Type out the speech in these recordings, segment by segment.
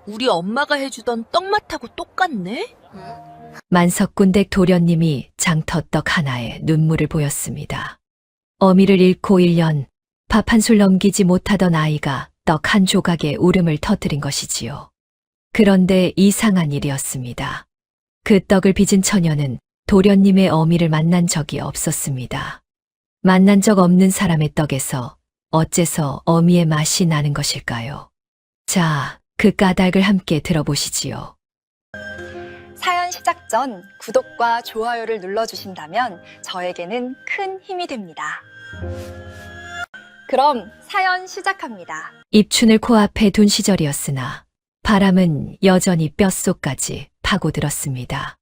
우리 엄마가 해주던 떡맛하고 똑같네? 만석군 댁 도련님이 장터떡 하나에 눈물을 보였습니다. 어미를 잃고 1년 밥 한 술 넘기지 못하던 아이가 떡 한 조각에 울음을 터뜨린 것이지요. 그런데 이상한 일이었습니다. 그 떡을 빚은 처녀는 도련님의 어미를 만난 적이 없었습니다. 만난 적 없는 사람의 떡에서 어째서 어미의 맛이 나는 것일까요? 자, 그 까닭을 함께 들어보시지요. 사연 시작 전 구독과 좋아요를 눌러주신다면 저에게는 큰 힘이 됩니다. 그럼 사연 시작합니다. 입춘을 코앞에 둔 시절이었으나 바람은 여전히 뼛속까지 파고들었습니다.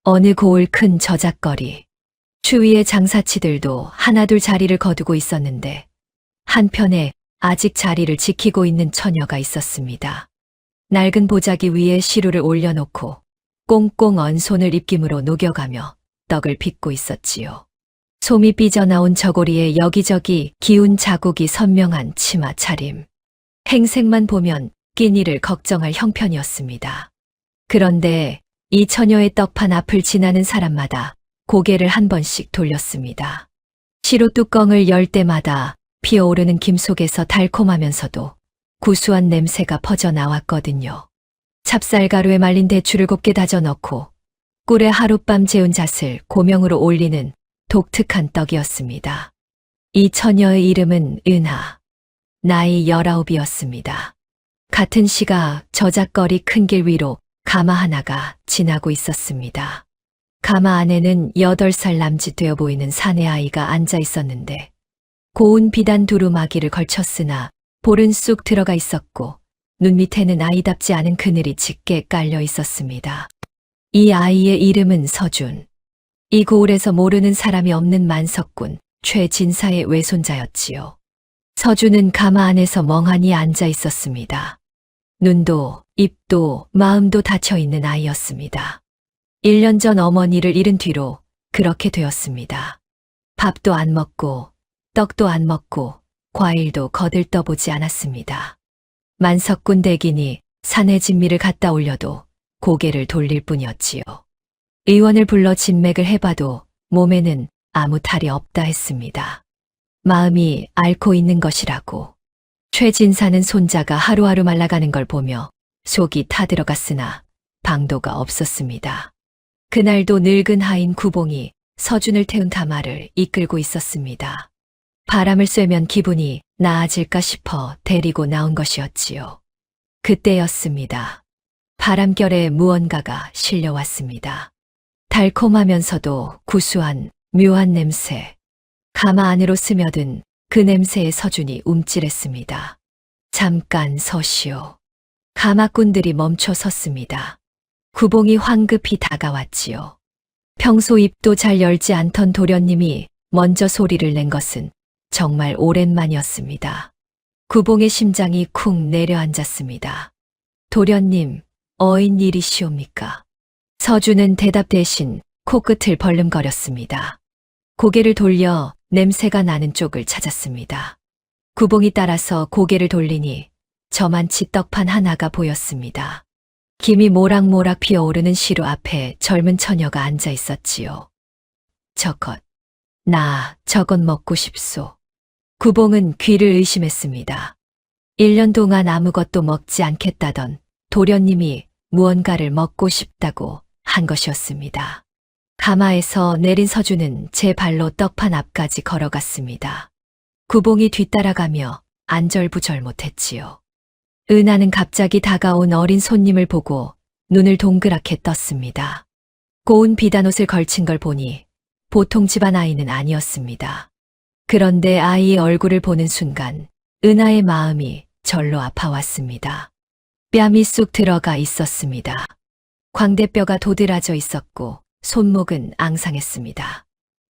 어느 고을 큰 저작거리, 주위의 장사치들도 하나둘 자리를 거두고 있었는데 한편에 아직 자리를 지키고 있는 처녀가 있었습니다. 낡은 보자기 위에 시루를 올려놓고 꽁꽁 언 손을 입김으로 녹여가며 떡을 빚고 있었지요. 솜이 삐져나온 저고리에 여기저기 기운 자국이 선명한 치마 차림. 행색만 보면 끼니를 걱정할 형편이었습니다. 그런데 이 처녀의 떡판 앞을 지나는 사람마다 고개를 한 번씩 돌렸습니다. 시루 뚜껑을 열 때마다 피어오르는 김 속에서 달콤하면서도 구수한 냄새가 퍼져나왔거든요. 찹쌀가루에 말린 대추를 곱게 다져 넣고 꿀에 하룻밤 재운 잣을 고명으로 올리는 독특한 떡이었습니다. 이 처녀의 이름은 은하. 나이 19이었습니다. 같은 시각 저작거리 큰 길 위로 가마 하나가 지나고 있었습니다. 가마 안에는 8살 남짓 되어 보이는 사내 아이가 앉아 있었는데 고운 비단 두루마기를 걸쳤으나 볼은 쑥 들어가 있었고 눈 밑에는 아이답지 않은 그늘이 짙게 깔려 있었습니다. 이 아이의 이름은 서준. 이 고을에서 모르는 사람이 없는 만석군 최진사의 외손자였지요. 서준은 가마 안에서 멍하니 앉아 있었습니다. 눈도 입도 마음도 닫혀 있는 아이였습니다. 1년 전 어머니를 잃은 뒤로 그렇게 되었습니다. 밥도 안 먹고 떡도 안 먹고 과일도 거들떠보지 않았습니다. 만석군 댁이니 산에 진미를 갖다 올려도 고개를 돌릴 뿐이었지요. 의원을 불러 진맥을 해봐도 몸에는 아무 탈이 없다 했습니다. 마음이 앓고 있는 것이라고. 최진사는 손자가 하루하루 말라가는 걸 보며 속이 타들어갔으나 방도가 없었습니다. 그날도 늙은 하인 구봉이 서준을 태운 가마를 이끌고 있었습니다. 바람을 쐬면 기분이 나아질까 싶어 데리고 나온 것이었지요. 그때였습니다. 바람결에 무언가가 실려왔습니다. 달콤하면서도 구수한 묘한 냄새. 가마 안으로 스며든 그 냄새에 서준이 움찔했습니다. 잠깐 서시오. 가마꾼들이 멈춰 섰습니다. 구봉이 황급히 다가왔지요. 평소 입도 잘 열지 않던 도련님이 먼저 소리를 낸 것은 정말 오랜만이었습니다. 구봉의 심장이 쿵 내려앉았습니다. 도련님, 어인 일이시옵니까? 서준은 대답 대신 코끝을 벌름거렸습니다. 고개를 돌려 냄새가 나는 쪽을 찾았습니다. 구봉이 따라서 고개를 돌리니 저만치 떡판 하나가 보였습니다. 김이 모락모락 피어오르는 시루 앞에 젊은 처녀가 앉아 있었지요. 저것 먹고 싶소. 구봉은 귀를 의심했습니다. 1년 동안 아무것도 먹지 않겠다던 도련님이 무언가를 먹고 싶다고 한 것이었습니다. 가마에서 내린 서준은 제 발로 떡판 앞까지 걸어갔습니다. 구봉이 뒤따라가며 안절부절 못했지요. 은하는 갑자기 다가온 어린 손님을 보고 눈을 동그랗게 떴습니다. 고운 비단옷을 걸친 걸 보니 보통 집안 아이는 아니었습니다. 그런데 아이의 얼굴을 보는 순간 은하의 마음이 절로 아파왔습니다. 뺨이 쑥 들어가 있었습니다. 광대뼈가 도드라져 있었고 손목은 앙상했습니다.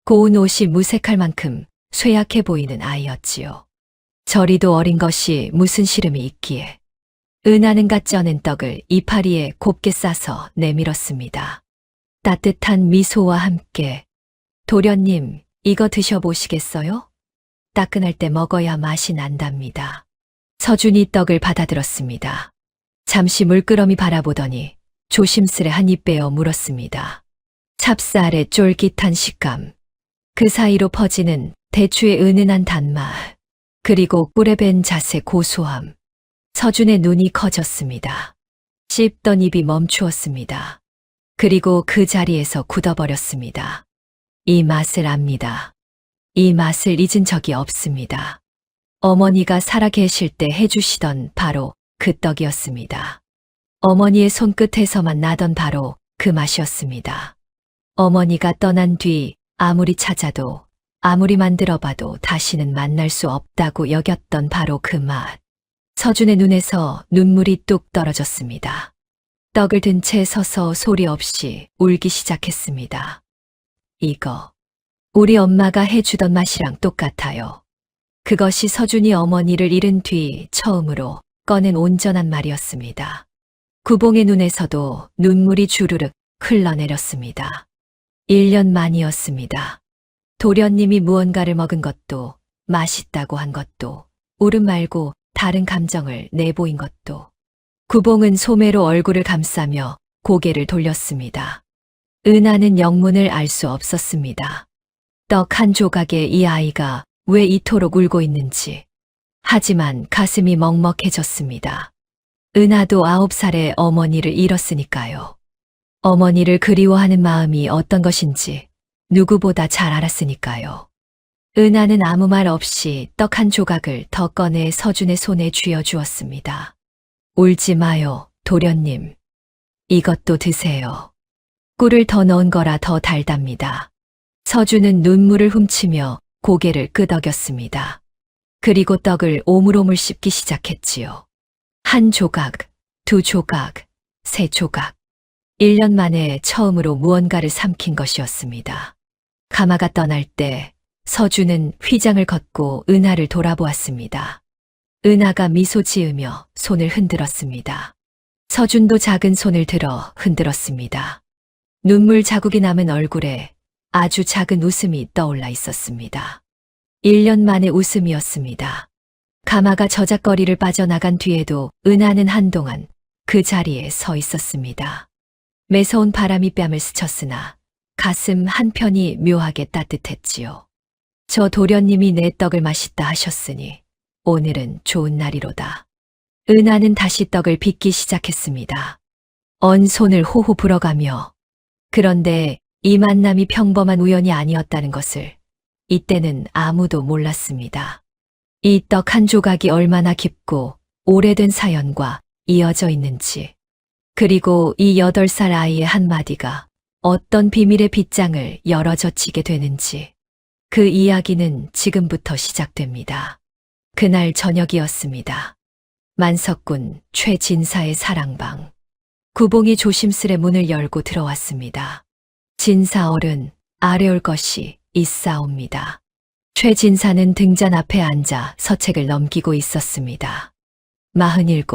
고운 옷이 무색할 만큼 쇠약해 보이는 아이였지요. 저리도 어린 것이 무슨 시름이 있기에. 은하는 갓 쪄낸 떡을 이파리에 곱게 싸서 내밀었습니다. 따뜻한 미소와 함께 도련님, 이거 드셔보시겠어요? 따끈할 때 먹어야 맛이 난답니다. 서준이 떡을 받아들었습니다. 잠시 물끄러미 바라보더니 조심스레 한 입 빼어 물었습니다. 찹쌀의 쫄깃한 식감, 그 사이로 퍼지는 대추의 은은한 단맛, 그리고 꿀에 밴 잣의 고소함. 서준의 눈이 커졌습니다. 씹던 입이 멈추었습니다. 그리고 그 자리에서 굳어버렸습니다. 이 맛을 압니다. 이 맛을 잊은 적이 없습니다. 어머니가 살아계실 때 해주시던 바로 그 떡이었습니다. 어머니의 손끝에서만 나던 바로 그 맛이었습니다. 어머니가 떠난 뒤 아무리 찾아도 아무리 만들어봐도 다시는 만날 수 없다고 여겼던 바로 그 맛. 서준의 눈에서 눈물이 뚝 떨어졌습니다. 떡을 든 채 서서 소리 없이 울기 시작했습니다. 이거 우리 엄마가 해주던 맛이랑 똑같아요. 그것이 서준이 어머니를 잃은 뒤 처음으로 꺼낸 온전한 말이었습니다. 구봉의 눈에서도 눈물이 주르륵 흘러내렸습니다. 1년 만이었습니다. 도련님이 무언가를 먹은 것도, 맛있다고 한 것도, 울음 말고 다른 감정을 내보인 것도. 구봉은 소매로 얼굴을 감싸며 고개를 돌렸습니다. 은하는 영문을 알 수 없었습니다. 떡 한 조각에 이 아이가 왜 이토록 울고 있는지. 하지만 가슴이 먹먹해졌습니다. 은하도 9살의 어머니를 잃었으니까요. 어머니를 그리워하는 마음이 어떤 것인지 누구보다 잘 알았으니까요. 은하는 아무 말 없이 떡 한 조각을 더 꺼내 서준의 손에 쥐어주었습니다. 울지 마요, 도련님. 이것도 드세요. 꿀을 더 넣은 거라 더 달답니다. 서준은 눈물을 훔치며 고개를 끄덕였습니다. 그리고 떡을 오물오물 씹기 시작했지요. 한 조각, 두 조각, 세 조각. 1년 만에 처음으로 무언가를 삼킨 것이었습니다. 가마가 떠날 때 서준은 휘장을 걷고 은하를 돌아보았습니다. 은하가 미소 지으며 손을 흔들었습니다. 서준도 작은 손을 들어 흔들었습니다. 눈물 자국이 남은 얼굴에 아주 작은 웃음이 떠올라 있었습니다. 1년 만의 웃음이었습니다. 가마가 저작거리를 빠져나간 뒤에도 은하는 한동안 그 자리에 서 있었습니다. 매서운 바람이 뺨을 스쳤으나 가슴 한편이 묘하게 따뜻했지요. 저 도련님이 내 떡을 맛있다 하셨으니 오늘은 좋은 날이로다. 은하는 다시 떡을 빚기 시작했습니다. 언 손을 호호 불어가며. 그런데 이 만남이 평범한 우연이 아니었다는 것을 이때는 아무도 몰랐습니다. 이 떡 한 조각이 얼마나 깊고 오래된 사연과 이어져 있는지, 그리고 이 8살 아이의 한마디가 어떤 비밀의 빗장을 열어젖히게 되는지, 그 이야기는 지금부터 시작됩니다. 그날 저녁이었습니다. 만석군 최진사의 사랑방. 구봉이 조심스레 문을 열고 들어왔습니다. 진사 어른, 아래올 것이 있사옵니다. 최진사는 등잔 앞에 앉아 서책을 넘기고 있었습니다. 47,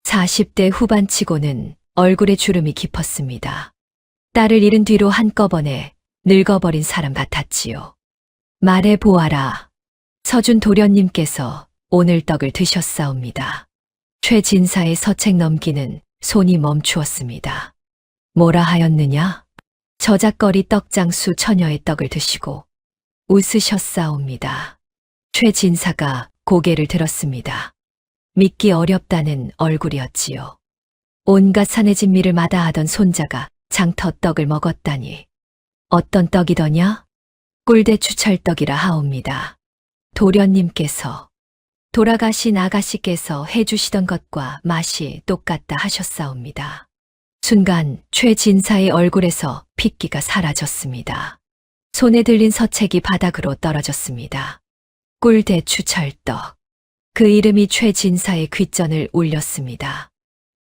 40대 후반치고는 얼굴에 주름이 깊었습니다. 딸을 잃은 뒤로 한꺼번에 늙어버린 사람 같았지요. 말해보아라. 서준 도련님께서 오늘 떡을 드셨사옵니다. 최진사의 서책 넘기는 손이 멈추었습니다. 뭐라 하였느냐? 저작거리 떡장수 처녀의 떡을 드시고 웃으셨사옵니다. 최진사가 고개를 들었습니다. 믿기 어렵다는 얼굴이었지요. 온갖 산의 진미를 마다하던 손자가 장터떡을 먹었다니. 어떤 떡이더냐? 꿀대추 찰떡이라 하옵니다. 도련님께서, 돌아가신 아가씨께서 해주시던 것과 맛이 똑같다 하셨사옵니다. 순간 최진사의 얼굴에서 핏기가 사라졌습니다. 손에 들린 서책이 바닥으로 떨어졌습니다. 꿀대추 찰떡. 그 이름이 최진사의 귓전을 울렸습니다.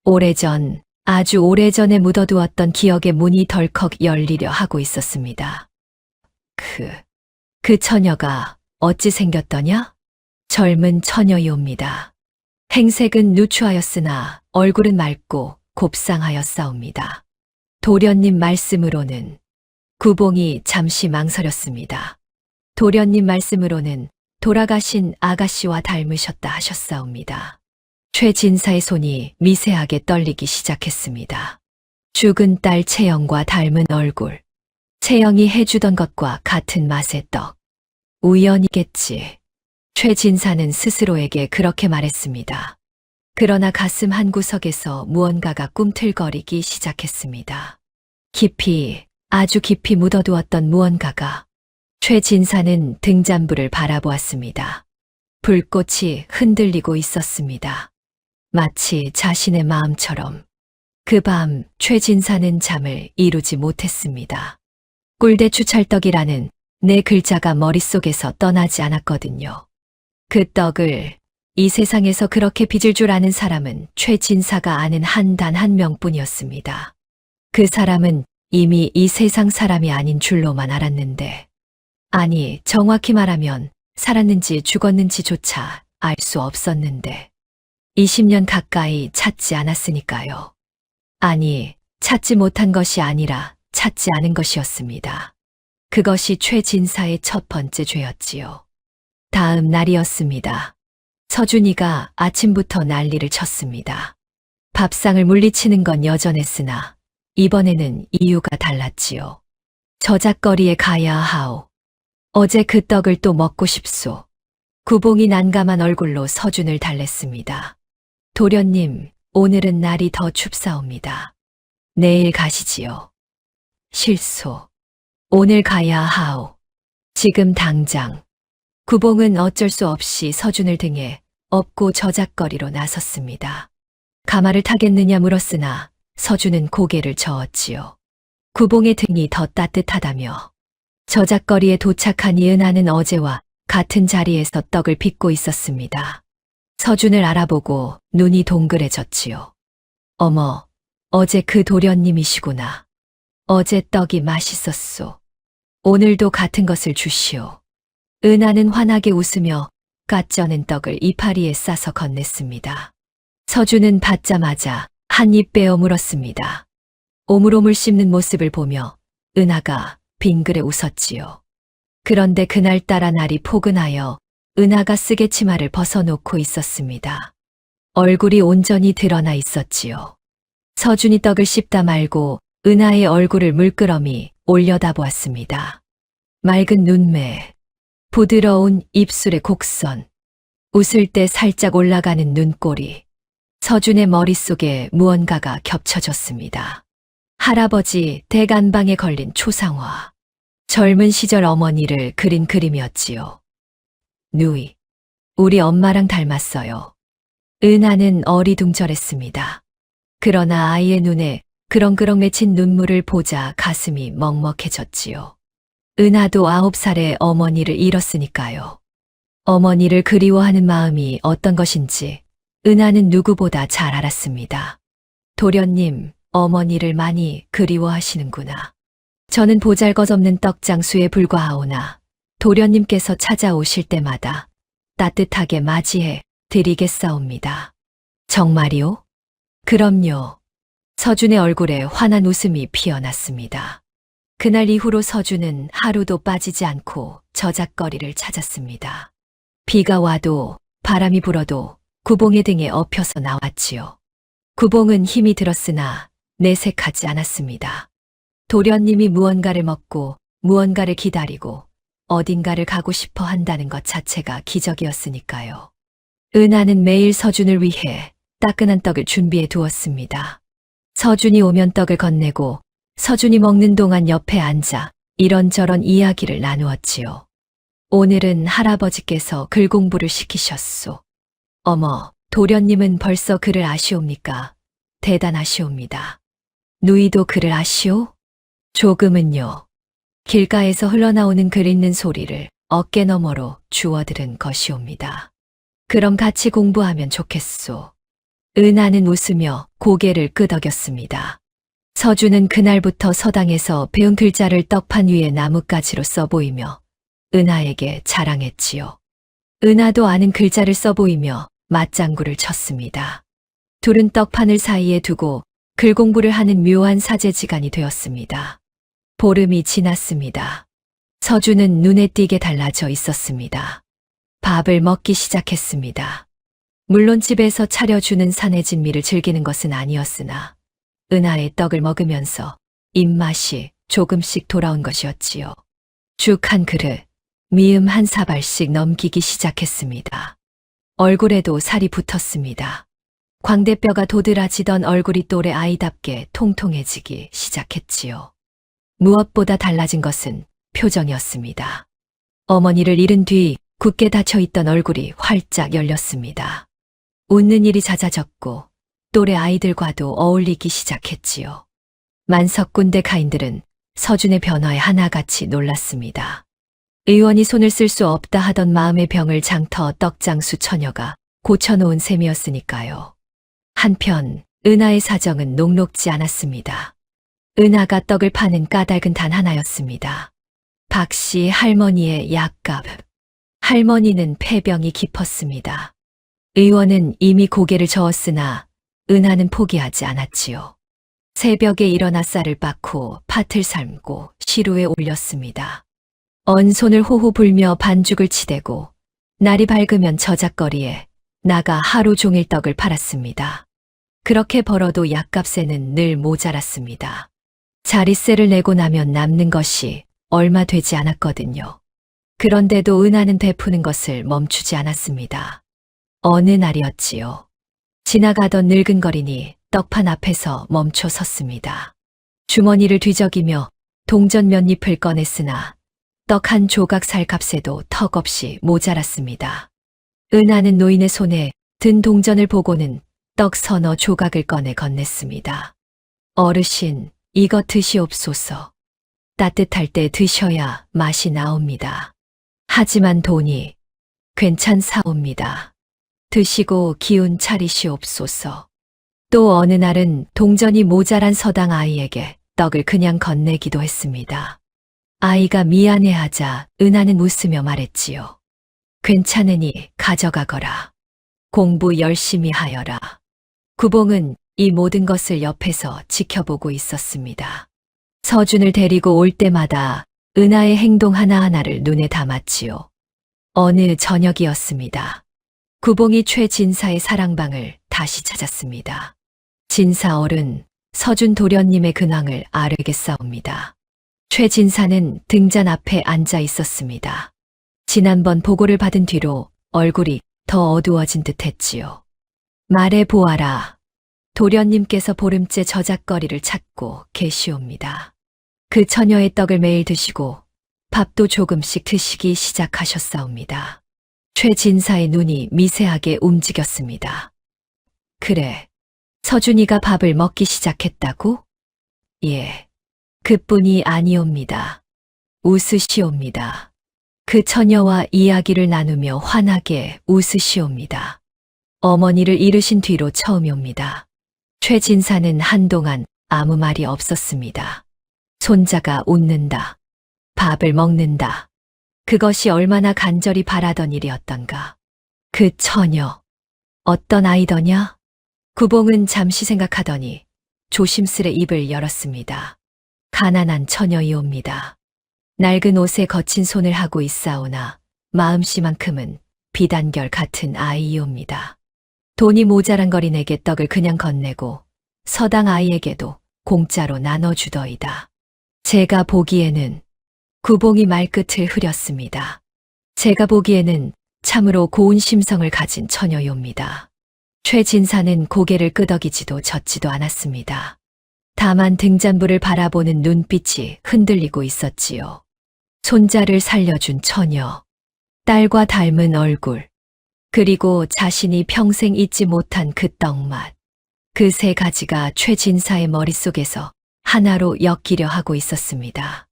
오래전, 아주 오래전에 묻어두었던 기억의 문이 덜컥 열리려 하고 있었습니다. 그 처녀가 어찌 생겼더냐? 젊은 처녀이옵니다. 행색은 누추하였으나 얼굴은 맑고 곱상하였사옵니다. 도련님 말씀으로는. 구봉이 잠시 망설였습니다. 도련님 말씀으로는 돌아가신 아가씨와 닮으셨다 하셨사옵니다. 최진사의 손이 미세하게 떨리기 시작했습니다. 죽은 딸 채영과 닮은 얼굴. 채영이 해주던 것과 같은 맛의 떡. 우연이겠지. 최진사는 스스로에게 그렇게 말했습니다. 그러나 가슴 한구석에서 무언가가 꿈틀거리기 시작했습니다. 깊이, 아주 깊이 묻어두었던 무언가가. 최진사는 등잔불을 바라보았습니다. 불꽃이 흔들리고 있었습니다. 마치 자신의 마음처럼. 그 밤 최진사는 잠을 이루지 못했습니다. 꿀대추 찰떡이라는 네 글자가 머릿속에서 떠나지 않았거든요. 그 떡을 이 세상에서 그렇게 빚을 줄 아는 사람은 최진사가 아는 단 한 명뿐이었습니다. 그 사람은 이미 이 세상 사람이 아닌 줄로만 알았는데, 아니, 정확히 말하면 살았는지 죽었는지조차 알 수 없었는데, 20년 가까이 찾지 않았으니까요. 아니, 찾지 못한 것이 아니라 찾지 않은 것이었습니다. 그것이 최진사의 첫 번째 죄였지요. 다음 날이었습니다. 서준이가 아침부터 난리를 쳤습니다. 밥상을 물리치는 건 여전했으나 이번에는 이유가 달랐지요. 저작거리에 가야 하오. 어제 그 떡을 또 먹고 싶소. 구봉이 난감한 얼굴로 서준을 달랬습니다. 도련님, 오늘은 날이 더 춥사옵니다. 내일 가시지요. 실소. 오늘 가야 하오. 지금 당장. 구봉은 어쩔 수 없이 서준을 등에 업고 저작거리로 나섰습니다. 가마를 타겠느냐 물었으나 서준은 고개를 저었지요. 구봉의 등이 더 따뜻하다며. 저작거리에 도착한 이은하는 어제와 같은 자리에서 떡을 빚고 있었습니다. 서준을 알아보고 눈이 동그래졌지요. 어머, 어제 그 도련님이시구나. 어제 떡이 맛있었소. 오늘도 같은 것을 주시오. 은하는 환하게 웃으며 까쩌는 떡을 이파리에 싸서 건넸습니다. 서준은 받자마자 한 입 빼어 물었습니다. 오물오물 씹는 모습을 보며 은하가 빙그레 웃었지요. 그런데 그날따라 날이 포근하여 은하가 쓰개 치마를 벗어놓고 있었습니다. 얼굴이 온전히 드러나 있었지요. 서준이 떡을 씹다 말고 은하의 얼굴을 물끄러미 올려다보았습니다. 맑은 눈매, 부드러운 입술의 곡선, 웃을 때 살짝 올라가는 눈꼬리. 서준의 머릿속에 무언가가 겹쳐졌습니다. 할아버지 대간방에 걸린 초상화. 젊은 시절 어머니를 그린 그림이었지요. 누이, 우리 엄마랑 닮았어요. 은하는 어리둥절했습니다. 그러나 아이의 눈에 그렁그렁 맺힌 눈물을 보자 가슴이 먹먹해졌지요. 은하도 9살에 어머니를 잃었으니까요. 어머니를 그리워하는 마음이 어떤 것인지 은하는 누구보다 잘 알았습니다. 도련님, 어머니를 많이 그리워하시는구나. 저는 보잘것없는 떡장수에 불과하오나 도련님께서 찾아오실 때마다 따뜻하게 맞이해 드리겠사옵니다. 정말이요? 그럼요. 서준의 얼굴에 환한 웃음이 피어났습니다. 그날 이후로 서준은 하루도 빠지지 않고 저작거리를 찾았습니다. 비가 와도 바람이 불어도 구봉의 등에 엎혀서 나왔지요. 구봉은 힘이 들었으나 내색하지 않았습니다. 도련님이 무언가를 먹고 무언가를 기다리고 어딘가를 가고 싶어 한다는 것 자체가 기적이었으니까요. 은하는 매일 서준을 위해 따끈한 떡을 준비해 두었습니다. 서준이 오면 떡을 건네고 서준이 먹는 동안 옆에 앉아 이런저런 이야기를 나누었지요. 오늘은 할아버지께서 글 공부를 시키셨소. 어머, 도련님은 벌써 글을 아시옵니까? 대단하시옵니다. 누이도 글을 아시오? 조금은요. 길가에서 흘러나오는 글 읽는 소리를 어깨너머로 주워들은 것이옵니다. 그럼 같이 공부하면 좋겠소. 은하는 웃으며 고개를 끄덕였습니다. 서준은 그날부터 서당에서 배운 글자를 떡판 위에 나뭇가지로 써보이며 은하에게 자랑했지요. 은하도 아는 글자를 써보이며 맞장구를 쳤습니다. 둘은 떡판을 사이에 두고 글 공부를 하는 묘한 사제지간이 되었습니다. 보름이 지났습니다. 서준은 눈에 띄게 달라져 있었습니다. 밥을 먹기 시작했습니다. 물론 집에서 차려주는 산해진미를 즐기는 것은 아니었으나 은하의 떡을 먹으면서 입맛이 조금씩 돌아온 것이었지요. 죽 한 그릇, 미음 한 사발씩 넘기기 시작했습니다. 얼굴에도 살이 붙었습니다. 광대뼈가 도드라지던 얼굴이 또래 아이답게 통통해지기 시작했지요. 무엇보다 달라진 것은 표정이었습니다. 어머니를 잃은 뒤 굳게 닫혀있던 얼굴이 활짝 열렸습니다. 웃는 일이 잦아졌고 또래 아이들과도 어울리기 시작했지요. 만석 군대가인들은 서준의 변화에 하나같이 놀랐습니다. 의원이 손을 쓸 수 없다 하던 마음의 병을 장터 떡장수 처녀가 고쳐놓은 셈이었으니까요. 한편 은하의 사정은 녹록지 않았습니다. 은하가 떡을 파는 까닭은 단 하나였습니다. 박씨 할머니의 약값. 할머니는 폐병이 깊었습니다. 의원은 이미 고개를 저었으나 은하는 포기하지 않았지요. 새벽에 일어나 쌀을 빻고 팥을 삶고 시루에 올렸습니다. 언 손을 호호 불며 반죽을 치대고 날이 밝으면 저작거리에 나가 하루 종일 떡을 팔았습니다. 그렇게 벌어도 약값에는 늘 모자랐습니다. 자릿세를 내고 나면 남는 것이 얼마 되지 않았거든요. 그런데도 은하는 베푸는 것을 멈추지 않았습니다. 어느 날이었지요. 지나가던 늙은 거린이 떡판 앞에서 멈춰 섰습니다. 주머니를 뒤적이며 동전 몇 잎을 꺼냈으나 떡 한 조각 살 값에도 턱없이 모자랐습니다. 은하는 노인의 손에 든 동전을 보고는 떡 서너 조각을 꺼내 건넸습니다. 어르신, 이것 드시옵소서. 따뜻할 때 드셔야 맛이 나옵니다. 하지만 돈이 괜찮사옵니다. 드시고 기운 차리시옵소서. 또 어느 날은 동전이 모자란 서당 아이에게 떡을 그냥 건네기도 했습니다. 아이가 미안해하자 은하는 웃으며 말했지요. 괜찮으니 가져가거라. 공부 열심히 하여라. 구봉은 이 모든 것을 옆에서 지켜보고 있었습니다. 서준을 데리고 올 때마다 은하의 행동 하나하나를 눈에 담았지요. 어느 저녁이었습니다. 구봉이 최진사의 사랑방을 다시 찾았습니다. 진사 어른, 서준 도련님의 근황을 아뢰겠사옵니다. 최진사는 등잔 앞에 앉아 있었습니다. 지난번 보고를 받은 뒤로 얼굴이 더 어두워진 듯 했지요. 말해 보아라. 도련님께서 보름째 저작거리를 찾고 계시옵니다. 그 처녀의 떡을 매일 드시고 밥도 조금씩 드시기 시작하셨사옵니다. 최진사의 눈이 미세하게 움직였습니다. 그래, 서준이가 밥을 먹기 시작했다고? 예, 그뿐이 아니옵니다. 웃으시옵니다. 그 처녀와 이야기를 나누며 환하게 웃으시옵니다. 어머니를 잃으신 뒤로 처음이옵니다. 최진사는 한동안 아무 말이 없었습니다. 손자가 웃는다. 밥을 먹는다. 그것이 얼마나 간절히 바라던 일이었던가. 그 처녀, 어떤 아이더냐? 구봉은 잠시 생각하더니 조심스레 입을 열었습니다. 가난한 처녀이옵니다. 낡은 옷에 거친 손을 하고 있사오나 마음씨만큼은 비단결 같은 아이이옵니다. 돈이 모자란 거린에게 떡을 그냥 건네고 서당 아이에게도 공짜로 나눠주더이다. 제가 보기에는 구봉이 말끝을 흐렸습니다. 제가 보기에는 참으로 고운 심성을 가진 처녀이옵니다. 최진사는 고개를 끄덕이지도 젓지도 않았습니다. 다만 등잔불을 바라보는 눈빛이 흔들리고 있었지요. 손자를 살려준 처녀, 딸과 닮은 얼굴, 그리고 자신이 평생 잊지 못한 그 떡맛. 그 세 가지가 최진사의 머릿속에서 하나로 엮이려 하고 있었습니다.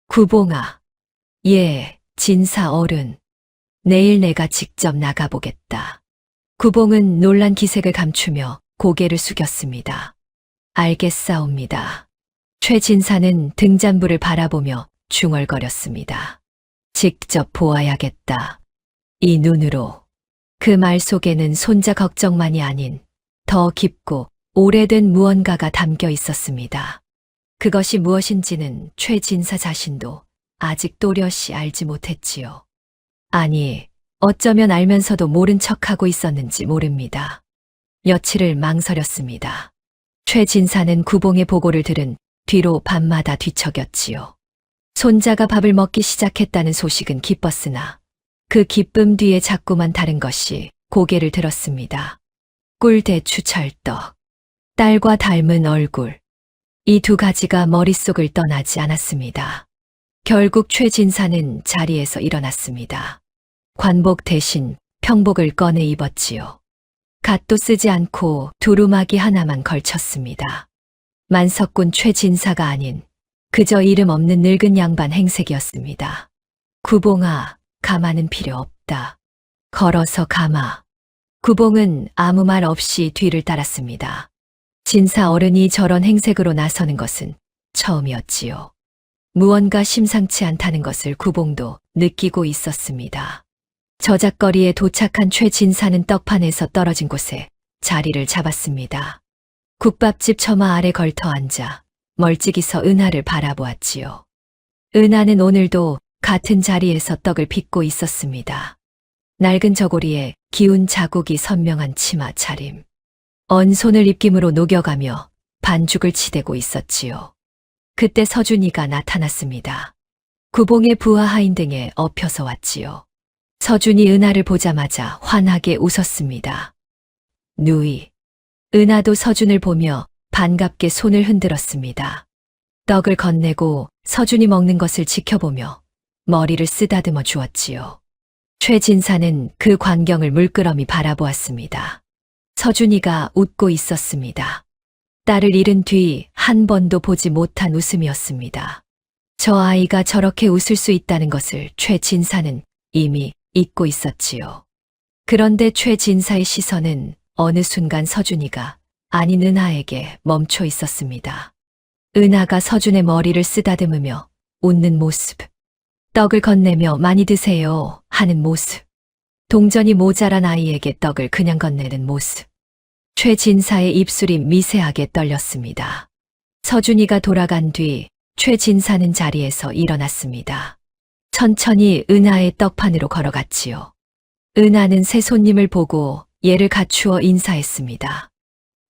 구봉아, 예, 진사 어른. 내일 내가 직접 나가보겠다. 구봉은 놀란 기색을 감추며 고개를 숙였습니다. 알겠사옵니다. 최진사는 등잔불을 바라보며 중얼거렸습니다. 직접 보아야겠다. 이 눈으로. 그 말 속에는 손자 걱정만이 아닌 더 깊고 오래된 무언가가 담겨 있었습니다. 그것이 무엇인지는 최진사 자신도 아직 또렷이 알지 못했지요. 아니, 어쩌면 알면서도 모른 척하고 있었는지 모릅니다. 며칠을 망설였습니다. 최 진사는 구봉의 보고를 들은 뒤로 밤마다 뒤척였지요. 손자가 밥을 먹기 시작했다는 소식은 기뻤으나 그 기쁨 뒤에 자꾸만 다른 것이 고개를 들었습니다. 꿀대추 찰떡, 딸과 닮은 얼굴. 이 두 가지가 머릿속을 떠나지 않았습니다. 결국 최 진사는 자리에서 일어났습니다. 관복 대신 평복을 꺼내 입었지요. 갓도 쓰지 않고 두루마기 하나만 걸쳤습니다. 만석군 최 진사가 아닌 그저 이름 없는 늙은 양반 행색이었습니다. 구봉아, 가마는 필요 없다. 걸어서 가마. 구봉은 아무 말 없이 뒤를 따랐습니다. 진사 어른이 저런 행색으로 나서는 것은 처음이었지요. 무언가 심상치 않다는 것을 구봉도 느끼고 있었습니다. 저작거리에 도착한 최 진사는 떡판에서 떨어진 곳에 자리를 잡았습니다. 국밥집 처마 아래 걸터 앉아 멀찍이 서 은하를 바라보았지요. 은하는 오늘도 같은 자리에서 떡을 빚고 있었습니다. 낡은 저고리에 기운 자국이 선명한 치마 차림. 언 손을 입김으로 녹여가며 반죽을 치대고 있었지요. 그때 서준이가 나타났습니다. 구봉의 부하 하인 등에 엎혀서 왔지요. 서준이 은하를 보자마자 환하게 웃었습니다. 누이. 은하도 서준을 보며 반갑게 손을 흔들었습니다. 떡을 건네고 서준이 먹는 것을 지켜보며 머리를 쓰다듬어 주었지요. 최 진사는 그 광경을 물끄러미 바라보았습니다. 서준이가 웃고 있었습니다. 딸을 잃은 뒤 한 번도 보지 못한 웃음이었습니다. 저 아이가 저렇게 웃을 수 있다는 것을 최 진사는 이미 잊고 있었지요. 그런데 최 진사의 시선은 어느 순간 서준이가 아닌 은하에게 멈춰 있었습니다. 은하가 서준의 머리를 쓰다듬으며 웃는 모습. 떡을 건네며 많이 드세요 하는 모습. 동전이 모자란 아이에게 떡을 그냥 건네는 모습. 최 진사의 입술이 미세하게 떨렸습니다. 서준이가 돌아간 뒤 최 진사는 자리에서 일어났습니다. 천천히 은하의 떡판으로 걸어갔지요. 은하는 새 손님을 보고 예를 갖추어 인사했습니다.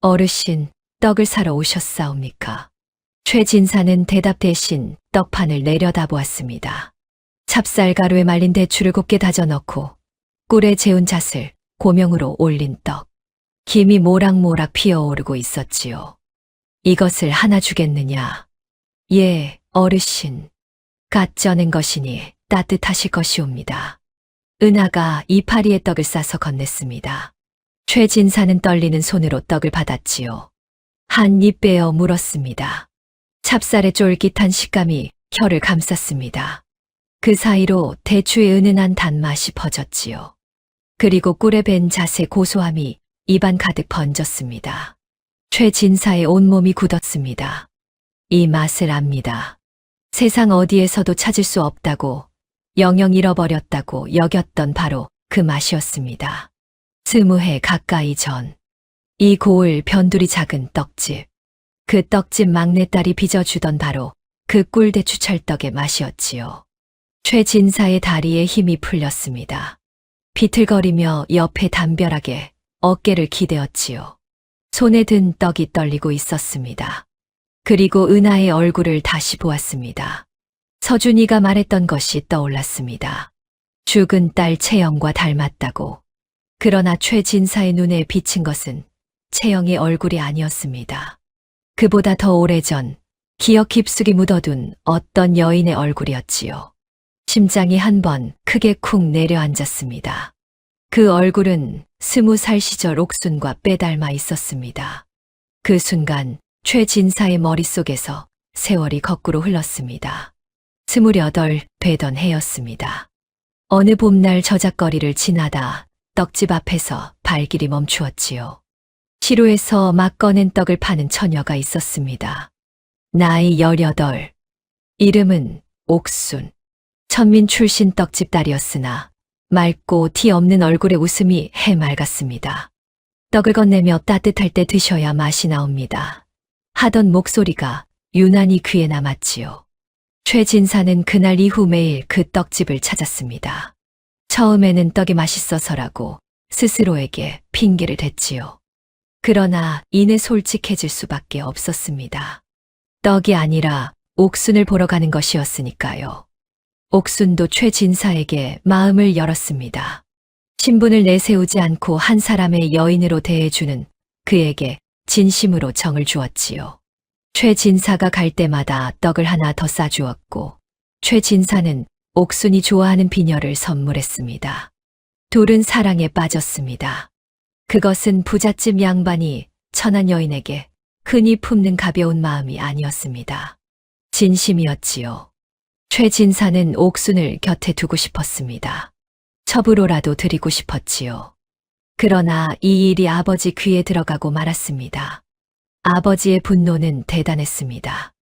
어르신, 떡을 사러 오셨사옵니까? 최 진사는 대답 대신 떡판을 내려다보았습니다. 찹쌀가루에 말린 대추를 곱게 다져 넣고 꿀에 재운 잣을 고명으로 올린 떡. 김이 모락모락 피어오르고 있었지요. 이것을 하나 주겠느냐? 예, 어르신. 갓 쪄낸 것이니 따뜻하실 것이옵니다. 은하가 이파리에 떡을 싸서 건넸습니다. 최 진사는 떨리는 손으로 떡을 받았지요. 한 입 빼어 물었습니다. 찹쌀의 쫄깃한 식감이 혀를 감쌌습니다. 그 사이로 대추의 은은한 단맛이 퍼졌지요. 그리고 꿀에 밴 잣의 고소함이 입안 가득 번졌습니다. 최 진사의 온몸이 굳었습니다. 이 맛을 압니다. 세상 어디에서도 찾을 수 없다고, 영영 잃어버렸다고 여겼던 바로 그 맛이었습니다. 20해 가까이 전, 이 고을 변두리 작은 떡집. 그 떡집 막내딸이 빚어주던 바로 그 꿀대추 찰떡의 맛이었지요. 최 진사의 다리에 힘이 풀렸습니다. 비틀거리며 옆에 담벼락에 어깨를 기대었지요. 손에 든 떡이 떨리고 있었습니다. 그리고 은하의 얼굴을 다시 보았습니다. 서준이가 말했던 것이 떠올랐습니다. 죽은 딸 채영과 닮았다고. 그러나 최 진사의 눈에 비친 것은 채영의 얼굴이 아니었습니다. 그보다 더 오래전 기억 깊숙이 묻어둔 어떤 여인의 얼굴이었지요. 심장이 한 번 크게 쿵 내려앉았습니다. 그 얼굴은 20살 시절 옥순과 빼닮아 있었습니다. 그 순간 최 진사의 머릿속에서 세월이 거꾸로 흘렀습니다. 28 되던 해였습니다. 어느 봄날 저작거리를 지나다 떡집 앞에서 발길이 멈추었지요. 시루에서 막 꺼낸 떡을 파는 처녀가 있었습니다. 나이 18. 이름은 옥순. 천민 출신 떡집 딸이었으나 맑고 티 없는 얼굴의 웃음이 해맑았습니다. 떡을 건네며 따뜻할 때 드셔야 맛이 나옵니다. 하던 목소리가 유난히 귀에 남았지요. 최 진사는 그날 이후 매일 그 떡집을 찾았습니다. 처음에는 떡이 맛있어서라고 스스로에게 핑계를 댔지요. 그러나 이내 솔직해질 수밖에 없었습니다. 떡이 아니라 옥순을 보러 가는 것이었으니까요. 옥순도 최진사에게 마음을 열었습니다. 신분을 내세우지 않고 한 사람의 여인으로 대해주는 그에게 진심으로 정을 주었지요. 최진사가 갈 때마다 떡을 하나 더 싸주었고, 최진사는 옥순이 좋아하는 비녀를 선물했습니다. 둘은 사랑에 빠졌습니다. 그것은 부잣집 양반이 천한 여인에게 흔히 품는 가벼운 마음이 아니었습니다. 진심이었지요. 최진사는 옥순을 곁에 두고 싶었습니다. 첩으로라도 드리고 싶었지요. 그러나 이 일이 아버지 귀에 들어가고 말았습니다. 아버지의 분노는 대단했습니다.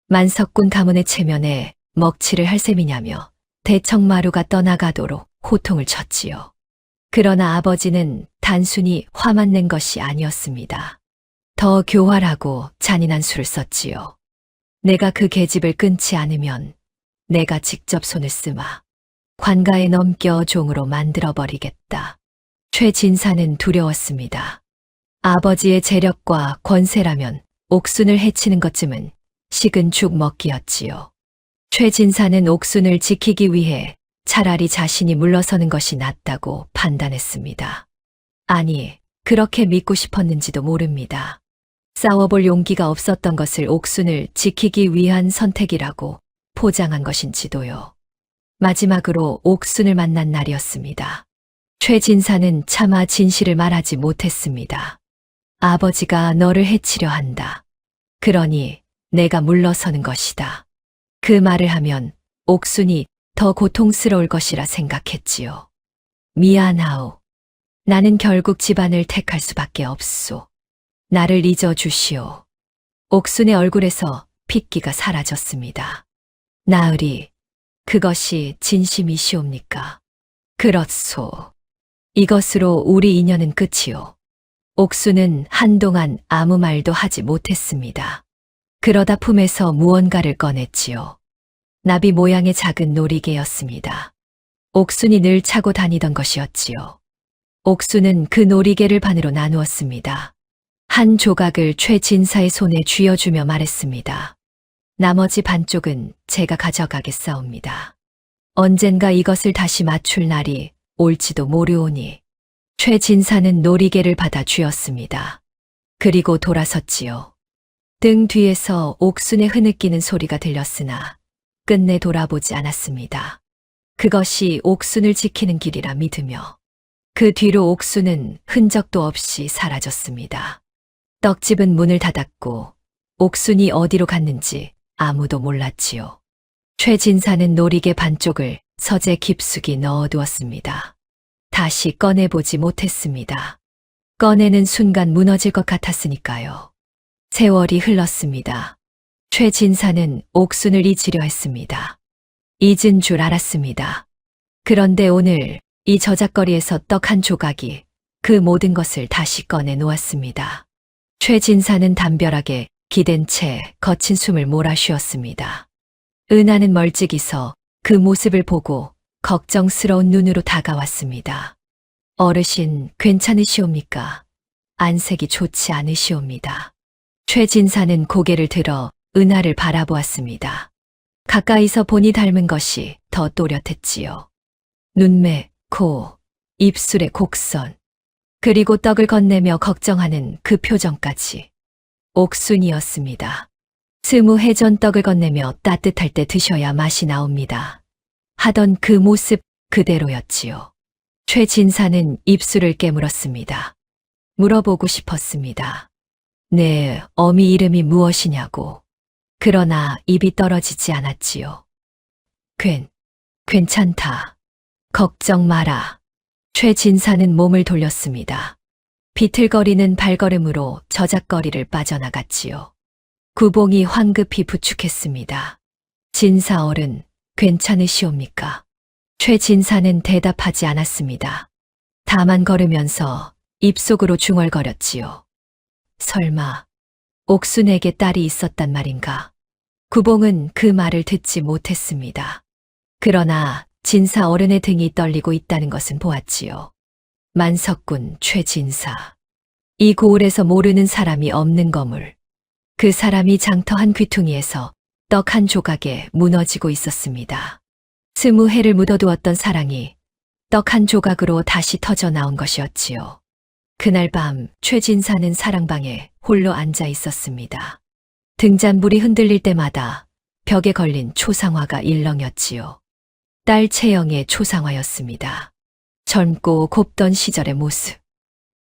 만석군 가문의 체면에 먹칠을 할 셈이냐며 대청마루가 떠나가도록 호통을 쳤지요. 그러나 아버지는 단순히 화만 낸 것이 아니었습니다. 더 교활하고 잔인한 수를 썼지요. 내가 그 계집을 끊지 않으면 내가 직접 손을 쓰마 관가에 넘겨 종으로 만들어버리겠다. 최진사는 두려웠습니다. 아버지의 재력과 권세라면 옥순을 해치는 것쯤은 식은 죽 먹기였지요. 최진사는 옥순을 지키기 위해 차라리 자신이 물러서는 것이 낫다고 판단했습니다. 아니, 그렇게 믿고 싶었는지도 모릅니다. 싸워볼 용기가 없었던 것을 옥순을 지키기 위한 선택이라고 포장한 것인지도요. 마지막으로 옥순을 만난 날이었습니다. 최진사는 차마 진실을 말하지 못했습니다. 아버지가 너를 해치려 한다. 그러니 내가 물러서는 것이다. 그 말을 하면 옥순이 더 고통스러울 것이라 생각했지요. 미안하오. 나는 결국 집안을 택할 수밖에 없소. 나를 잊어주시오. 옥순의 얼굴에서 핏기가 사라졌습니다. 나으리, 그것이 진심이시옵니까? 그렇소. 이것으로 우리 인연은 끝이오. 옥순은 한동안 아무 말도 하지 못했습니다. 그러다 품에서 무언가를 꺼냈지요. 나비 모양의 작은 놀이개였습니다. 옥순이 늘 차고 다니던 것이었지요. 옥순은 그 놀이개를 반으로 나누었습니다. 한 조각을 최진사의 손에 쥐어주며 말했습니다. 나머지 반쪽은 제가 가져가겠사옵니다. 언젠가 이것을 다시 맞출 날이 올지도 모르오니. 최진사는 놀이개를 받아 쥐었습니다. 그리고 돌아섰지요. 등 뒤에서 옥순의 흐느끼는 소리가 들렸으나 끝내 돌아보지 않았습니다. 그것이 옥순을 지키는 길이라 믿으며 그 뒤로 옥순은 흔적도 없이 사라졌습니다. 떡집은 문을 닫았고 옥순이 어디로 갔는지 아무도 몰랐지요. 최진사는 놀이개 반쪽을 서재 깊숙이 넣어두었습니다. 다시 꺼내보지 못했습니다. 꺼내는 순간 무너질 것 같았으니까요. 세월이 흘렀습니다. 최진사는 옥순을 잊으려 했습니다. 잊은 줄 알았습니다. 그런데 오늘 이 저작거리에서 떡 한 조각이 그 모든 것을 다시 꺼내 놓았습니다. 최진사는 담벼락에 기댄 채 거친 숨을 몰아쉬었습니다. 은하는 멀찍이서 그 모습을 보고 걱정스러운 눈으로 다가왔습니다. 어르신, 괜찮으시옵니까? 안색이 좋지 않으시옵니다. 최진사는 고개를 들어 은하를 바라보았습니다. 가까이서 보니 닮은 것이 더 또렷했지요. 눈매, 코, 입술의 곡선, 그리고 떡을 건네며 걱정하는 그 표정까지. 옥순이었습니다. 스무해 전 떡을 건네며 따뜻할 때 드셔야 맛이 나옵니다. 하던 그 모습 그대로였지요. 최진사는 입술을 깨물었습니다. 물어보고 싶었습니다. 네, 어미 이름이 무엇이냐고. 그러나 입이 떨어지지 않았지요. 괜찮다. 걱정 마라. 최진사는 몸을 돌렸습니다. 비틀거리는 발걸음으로 저작거리를 빠져나갔지요. 구봉이 황급히 부축했습니다. 진사어른, 괜찮으시옵니까? 최진사는 대답하지 않았습니다. 다만 걸으면서 입속으로 중얼거렸지요. 설마 옥순에게 딸이 있었단 말인가? 구봉은 그 말을 듣지 못했습니다. 그러나 진사 어른의 등이 떨리고 있다는 것은 보았지요. 만석군 최진사. 이 고을에서 모르는 사람이 없는 거물. 그 사람이 장터 한 귀퉁이에서 떡 한 조각에 무너지고 있었습니다. 20해를 묻어두었던 사랑이 떡 한 조각으로 다시 터져 나온 것이었지요. 그날 밤 최진사는 사랑방에 홀로 앉아 있었습니다. 등잔불이 흔들릴 때마다 벽에 걸린 초상화가 일렁였지요. 딸 채영의 초상화였습니다. 젊고 곱던 시절의 모습.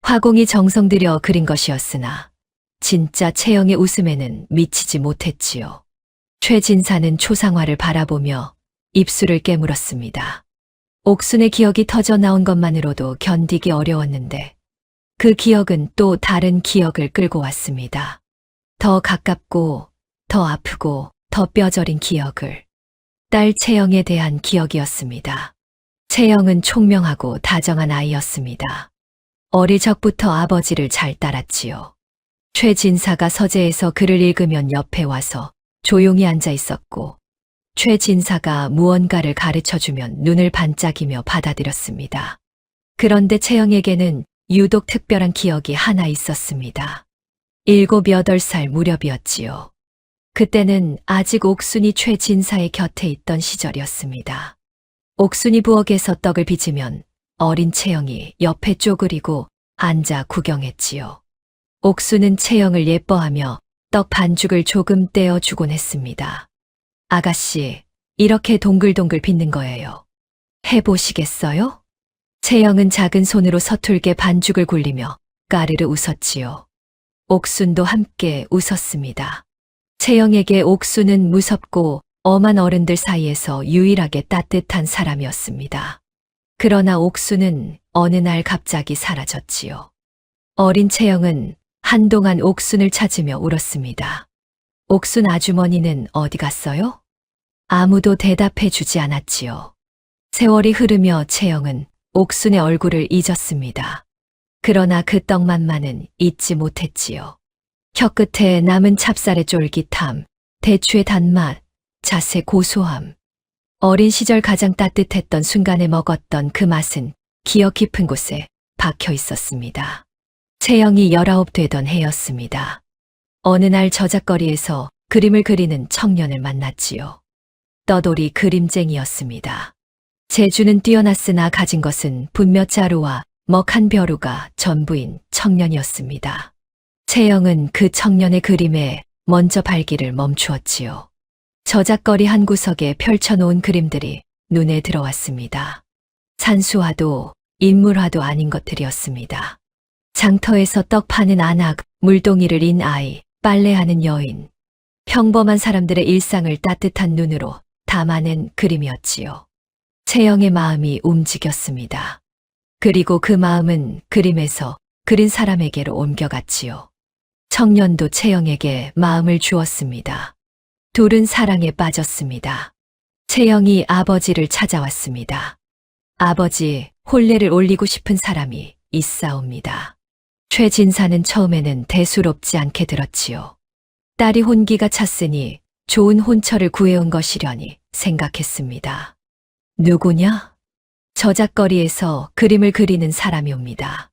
화공이 정성 들여 그린 것이었으나 진짜 채영의 웃음에는 미치지 못했지요. 최진사는 초상화를 바라보며 입술을 깨물었습니다. 옥순의 기억이 터져 나온 것만으로도 견디기 어려웠는데 그 기억은 또 다른 기억을 끌고 왔습니다. 더 가깝고 더 아프고 더 뼈저린 기억을. 딸 채영에 대한 기억이었습니다. 채영은 총명하고 다정한 아이였습니다. 어릴 적부터 아버지를 잘 따랐지요. 최진사가 서재에서 글을 읽으면 옆에 와서 조용히 앉아 있었고 최진사가 무언가를 가르쳐주면 눈을 반짝이며 받아들였습니다. 그런데 채영에게는 유독 특별한 기억이 하나 있었습니다. 7, 8살 무렵이었지요. 그때는 아직 옥순이 최진사의 곁에 있던 시절이었습니다. 옥순이 부엌에서 떡을 빚으면 어린 채영이 옆에 쪼그리고 앉아 구경했지요. 옥순은 채영을 예뻐하며 떡 반죽을 조금 떼어주곤 했습니다. 아가씨, 이렇게 동글동글 빚는 거예요. 해보시겠어요? 채영은 작은 손으로 서툴게 반죽을 굴리며 까르르 웃었지요. 옥순도 함께 웃었습니다. 채영에게 옥순은 무섭고 엄한 어른들 사이에서 유일하게 따뜻한 사람이었습니다. 그러나 옥순은 어느 날 갑자기 사라졌지요. 어린 채영은 한동안 옥순을 찾으며 울었습니다. 옥순 아주머니는 어디 갔어요? 아무도 대답해 주지 않았지요. 세월이 흐르며 채영은 옥순의 얼굴을 잊었습니다. 그러나 그 떡맛만은 잊지 못했지요. 혀끝에 남은 찹쌀의 쫄깃함, 대추의 단맛, 잣의 고소함. 어린 시절 가장 따뜻했던 순간에 먹었던 그 맛은 기억 깊은 곳에 박혀 있었습니다. 채영이 19 되던 해였습니다. 어느 날 저작거리에서 그림을 그리는 청년을 만났지요. 떠돌이 그림쟁이였습니다. 재주는 뛰어났으나 가진 것은 분몇 자루와 먹한 벼루가 전부인 청년이었습니다. 채영은 그 청년의 그림에 먼저 발길을 멈추었지요. 저작거리 한 구석에 펼쳐놓은 그림들이 눈에 들어왔습니다. 산수화도 인물화도 아닌 것들이었습니다. 장터에서 떡 파는 아낙, 물동이를 인 아이, 빨래하는 여인. 평범한 사람들의 일상을 따뜻한 눈으로 담아낸 그림이었지요. 채영의 마음이 움직였습니다. 그리고 그 마음은 그림에서 그린 사람에게로 옮겨갔지요. 청년도 채영에게 마음을 주었습니다. 둘은 사랑에 빠졌습니다. 채영이 아버지를 찾아왔습니다. 아버지, 혼례를 올리고 싶은 사람이 있사옵니다. 최진사는 처음에는 대수롭지 않게 들었지요. 딸이 혼기가 찼으니 좋은 혼처를 구해온 것이려니 생각했습니다. 누구냐? 저작거리에서 그림을 그리는 사람이 옵니다.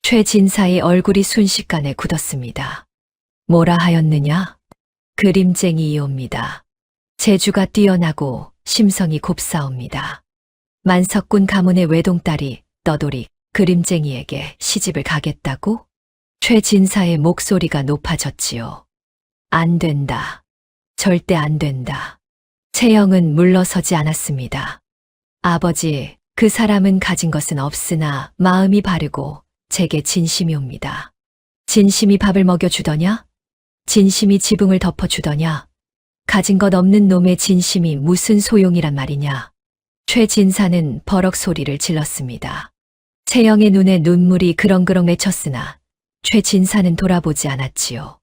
최진사의 얼굴이 순식간에 굳었습니다. 뭐라 하였느냐? 그림쟁이이옵니다. 재주가 뛰어나고 심성이 곱사옵니다. 만석군 가문의 외동딸이 떠돌이 그림쟁이에게 시집을 가겠다고? 최진사의 목소리가 높아졌지요. 안 된다. 절대 안 된다. 채영은 물러서지 않았습니다. 아버지, 그 사람은 가진 것은 없으나 마음이 바르고 제게 진심이 옵니다. 진심이 밥을 먹여주더냐? 진심이 지붕을 덮어주더냐? 가진 것 없는 놈의 진심이 무슨 소용이란 말이냐? 최진사는 버럭 소리를 질렀습니다. 채영의 눈에 눈물이 그렁그렁 맺혔으나 최진사는 돌아보지 않았지요.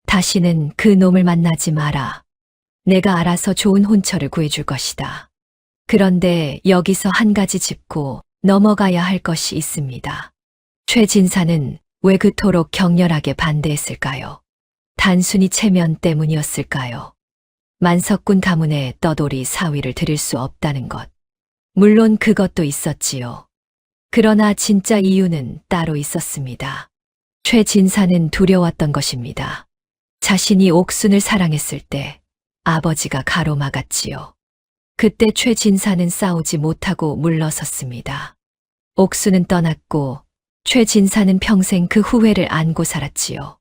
다시는 그 놈을 만나지 마라. 내가 알아서 좋은 혼처를 구해줄 것이다. 그런데 여기서 한 가지 짚고 넘어가야 할 것이 있습니다. 최진사는 왜 그토록 격렬하게 반대했을까요? 단순히 체면 때문이었을까요? 만석군 가문에 떠돌이 사위를 들일 수 없다는 것. 물론 그것도 있었지요. 그러나 진짜 이유는 따로 있었습니다. 최진사는 두려웠던 것입니다. 자신이 옥순을 사랑했을 때 아버지가 가로막았지요. 그때 최진사는 싸우지 못하고 물러섰습니다. 옥순은 떠났고 최진사는 평생 그 후회를 안고 살았지요.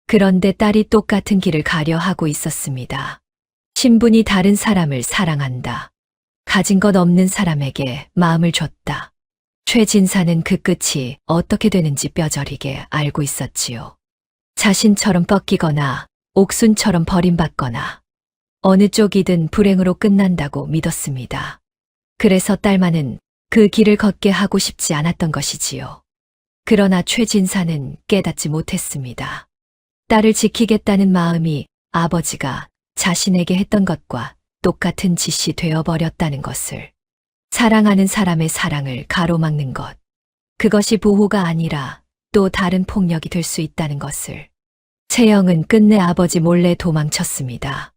그런데 딸이 똑같은 길을 가려 하고 있었습니다. 신분이 다른 사람을 사랑한다. 가진 것 없는 사람에게 마음을 줬다. 최진사는 그 끝이 어떻게 되는지 뼈저리게 알고 있었지요. 자신처럼 꺾이거나 옥순처럼 버림받거나 어느 쪽이든 불행으로 끝난다고 믿었습니다. 그래서 딸만은 그 길을 걷게 하고 싶지 않았던 것이지요. 그러나 최진사는 깨닫지 못했습니다. 딸을 지키겠다는 마음이 아버지가 자신에게 했던 것과 똑같은 짓이 되어버렸다는 것을. 사랑하는 사람의 사랑을 가로막는 것. 그것이 보호가 아니라 또 다른 폭력이 될 수 있다는 것을. 채영은 끝내 아버지 몰래 도망쳤습니다.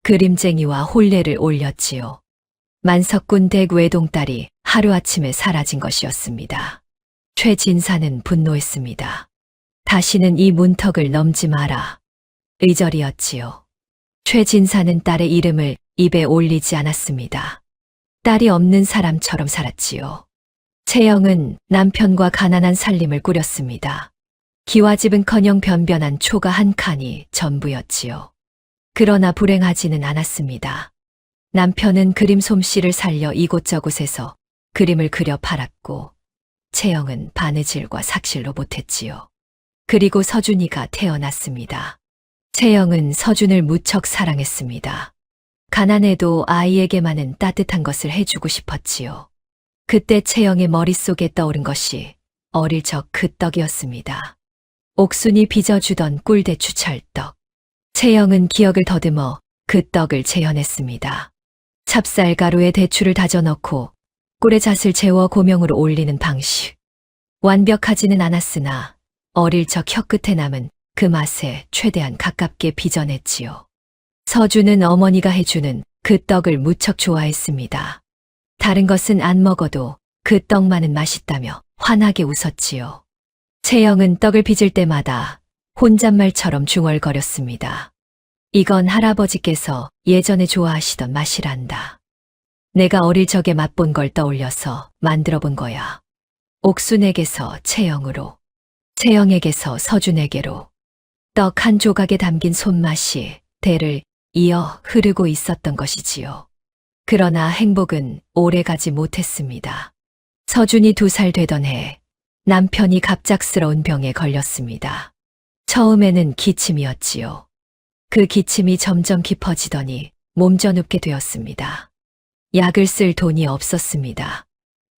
그림쟁이와 혼례를 올렸지요. 만석군 댁 외동딸이 하루아침에 사라진 것이었습니다. 최진사는 분노했습니다. 다시는 이 문턱을 넘지 마라. 의절이었지요. 최진사는 딸의 이름을 입에 올리지 않았습니다. 딸이 없는 사람처럼 살았지요. 채영은 남편과 가난한 살림을 꾸렸습니다. 기와집은커녕 변변한 초가 한 칸이 전부였지요. 그러나 불행하지는 않았습니다. 남편은 그림 솜씨를 살려 이곳저곳에서 그림을 그려 팔았고 채영은 바느질과 삭실로 못했지요. 그리고 서준이가 태어났습니다. 채영은 서준을 무척 사랑했습니다. 가난해도 아이에게만은 따뜻한 것을 해주고 싶었지요. 그때 채영의 머릿속에 떠오른 것이 어릴 적 그 떡이었습니다. 옥순이 빚어주던 꿀대추 찰떡. 채영은 기억을 더듬어 그 떡을 재현했습니다. 찹쌀가루에 대추를 다져 넣고 꿀에 잣을 재워 고명으로 올리는 방식. 완벽하지는 않았으나 어릴 적 혀끝에 남은 그 맛에 최대한 가깝게 빚어냈지요. 서준은 어머니가 해주는 그 떡을 무척 좋아했습니다. 다른 것은 안 먹어도 그 떡만은 맛있다며 환하게 웃었지요. 채영은 떡을 빚을 때마다 혼잣말처럼 중얼거렸습니다. 이건 할아버지께서 예전에 좋아하시던 맛이란다. 내가 어릴 적에 맛본 걸 떠올려서 만들어 본 거야. 옥순에게서 채영으로, 채영에게서 서준에게로 떡 한 조각에 담긴 손맛이 대를 이어 흐르고 있었던 것이지요. 그러나 행복은 오래가지 못했습니다. 서준이 2살 되던 해 남편이 갑작스러운 병에 걸렸습니다. 처음에는 기침이었지요. 그 기침이 점점 깊어지더니 몸져눕게 되었습니다. 약을 쓸 돈이 없었습니다.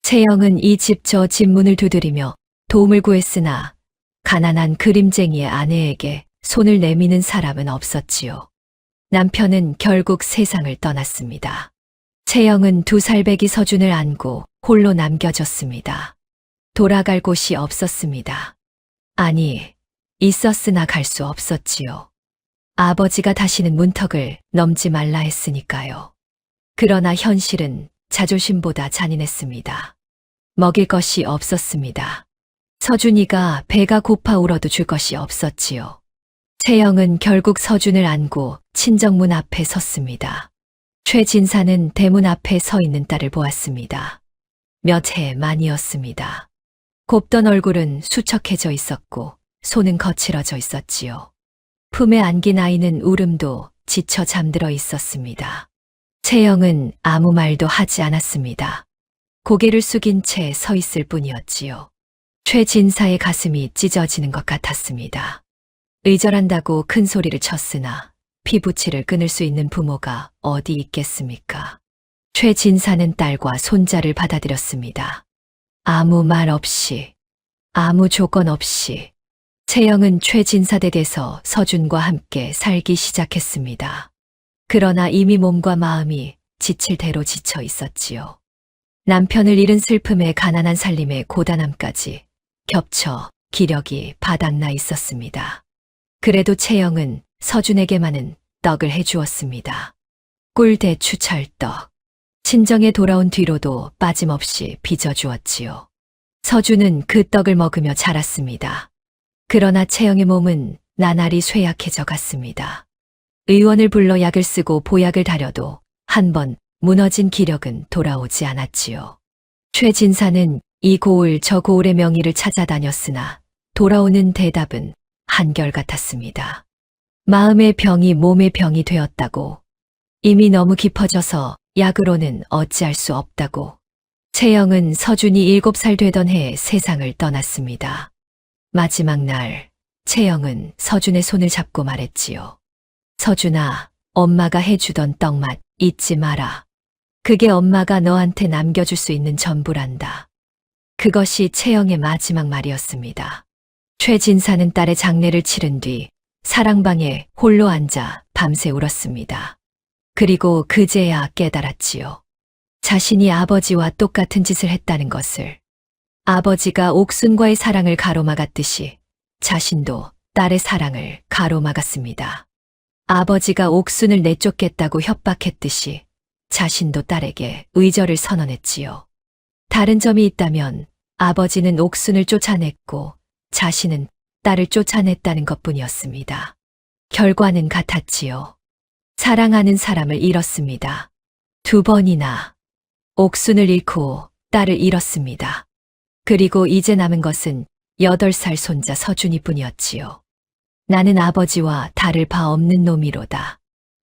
채영은 이 집 저 집 문을 두드리며 도움을 구했으나 가난한 그림쟁이의 아내에게 손을 내미는 사람은 없었지요. 남편은 결국 세상을 떠났습니다. 채영은 2살 배기 서준을 안고 홀로 남겨졌습니다. 돌아갈 곳이 없었습니다. 아니, 있었으나 갈 수 없었지요. 아버지가 다시는 문턱을 넘지 말라 했으니까요. 그러나 현실은 자존심보다 잔인했습니다. 먹일 것이 없었습니다. 서준이가 배가 고파 울어도 줄 것이 없었지요. 채영은 결국 서준을 안고 친정문 앞에 섰습니다. 최진사는 대문 앞에 서 있는 딸을 보았습니다. 몇 해 만이었습니다. 곱던 얼굴은 수척해져 있었고 손은 거칠어져 있었지요. 품에 안긴 아이는 울음도 지쳐 잠들어 있었습니다. 채영은 아무 말도 하지 않았습니다. 고개를 숙인 채 서 있을 뿐이었지요. 최진사의 가슴이 찢어지는 것 같았습니다. 의절한다고 큰 소리를 쳤으나 피부치를 끊을 수 있는 부모가 어디 있겠습니까? 최진사는 딸과 손자를 받아들였습니다. 아무 말 없이, 아무 조건 없이 채영은 최진사 댁에서 서준과 함께 살기 시작했습니다. 그러나 이미 몸과 마음이 지칠 대로 지쳐 있었지요. 남편을 잃은 슬픔에 가난한 살림의 고단함까지 겹쳐 기력이 바닥나 있었습니다. 그래도 채영은 서준에게만은 떡을 해주었습니다. 꿀대추 찰떡. 친정에 돌아온 뒤로도 빠짐없이 빚어주었지요. 서준은 그 떡을 먹으며 자랐습니다. 그러나 채영의 몸은 나날이 쇠약해져 갔습니다. 의원을 불러 약을 쓰고 보약을 다려도 한 번 무너진 기력은 돌아오지 않았지요. 최 진사는 이 고을 저 고을의 명의를 찾아다녔으나 돌아오는 대답은 한결같았습니다. 마음의 병이 몸의 병이 되었다고, 이미 너무 깊어져서 약으로는 어찌할 수 없다고. 채영은 서준이 7살 되던 해에 세상을 떠났습니다. 마지막 날, 채영은 서준의 손을 잡고 말했지요. 서준아, 엄마가 해주던 떡맛 잊지 마라. 그게 엄마가 너한테 남겨줄 수 있는 전부란다. 그것이 채영의 마지막 말이었습니다. 최 진사는 딸의 장례를 치른 뒤 사랑방에 홀로 앉아 밤새 울었습니다. 그리고 그제야 깨달았지요. 자신이 아버지와 똑같은 짓을 했다는 것을. 아버지가 옥순과의 사랑을 가로막았듯이 자신도 딸의 사랑을 가로막았습니다. 아버지가 옥순을 내쫓겠다고 협박했듯이 자신도 딸에게 의절을 선언했지요. 다른 점이 있다면 아버지는 옥순을 쫓아냈고 자신은 딸을 쫓아냈다는 것뿐이었습니다. 결과는 같았지요. 사랑하는 사람을 잃었습니다. 2번이나 옥순을 잃고 딸을 잃었습니다. 그리고 이제 남은 것은 8살 손자 서준이뿐이었지요. 나는 아버지와 다를 바 없는 놈이로다.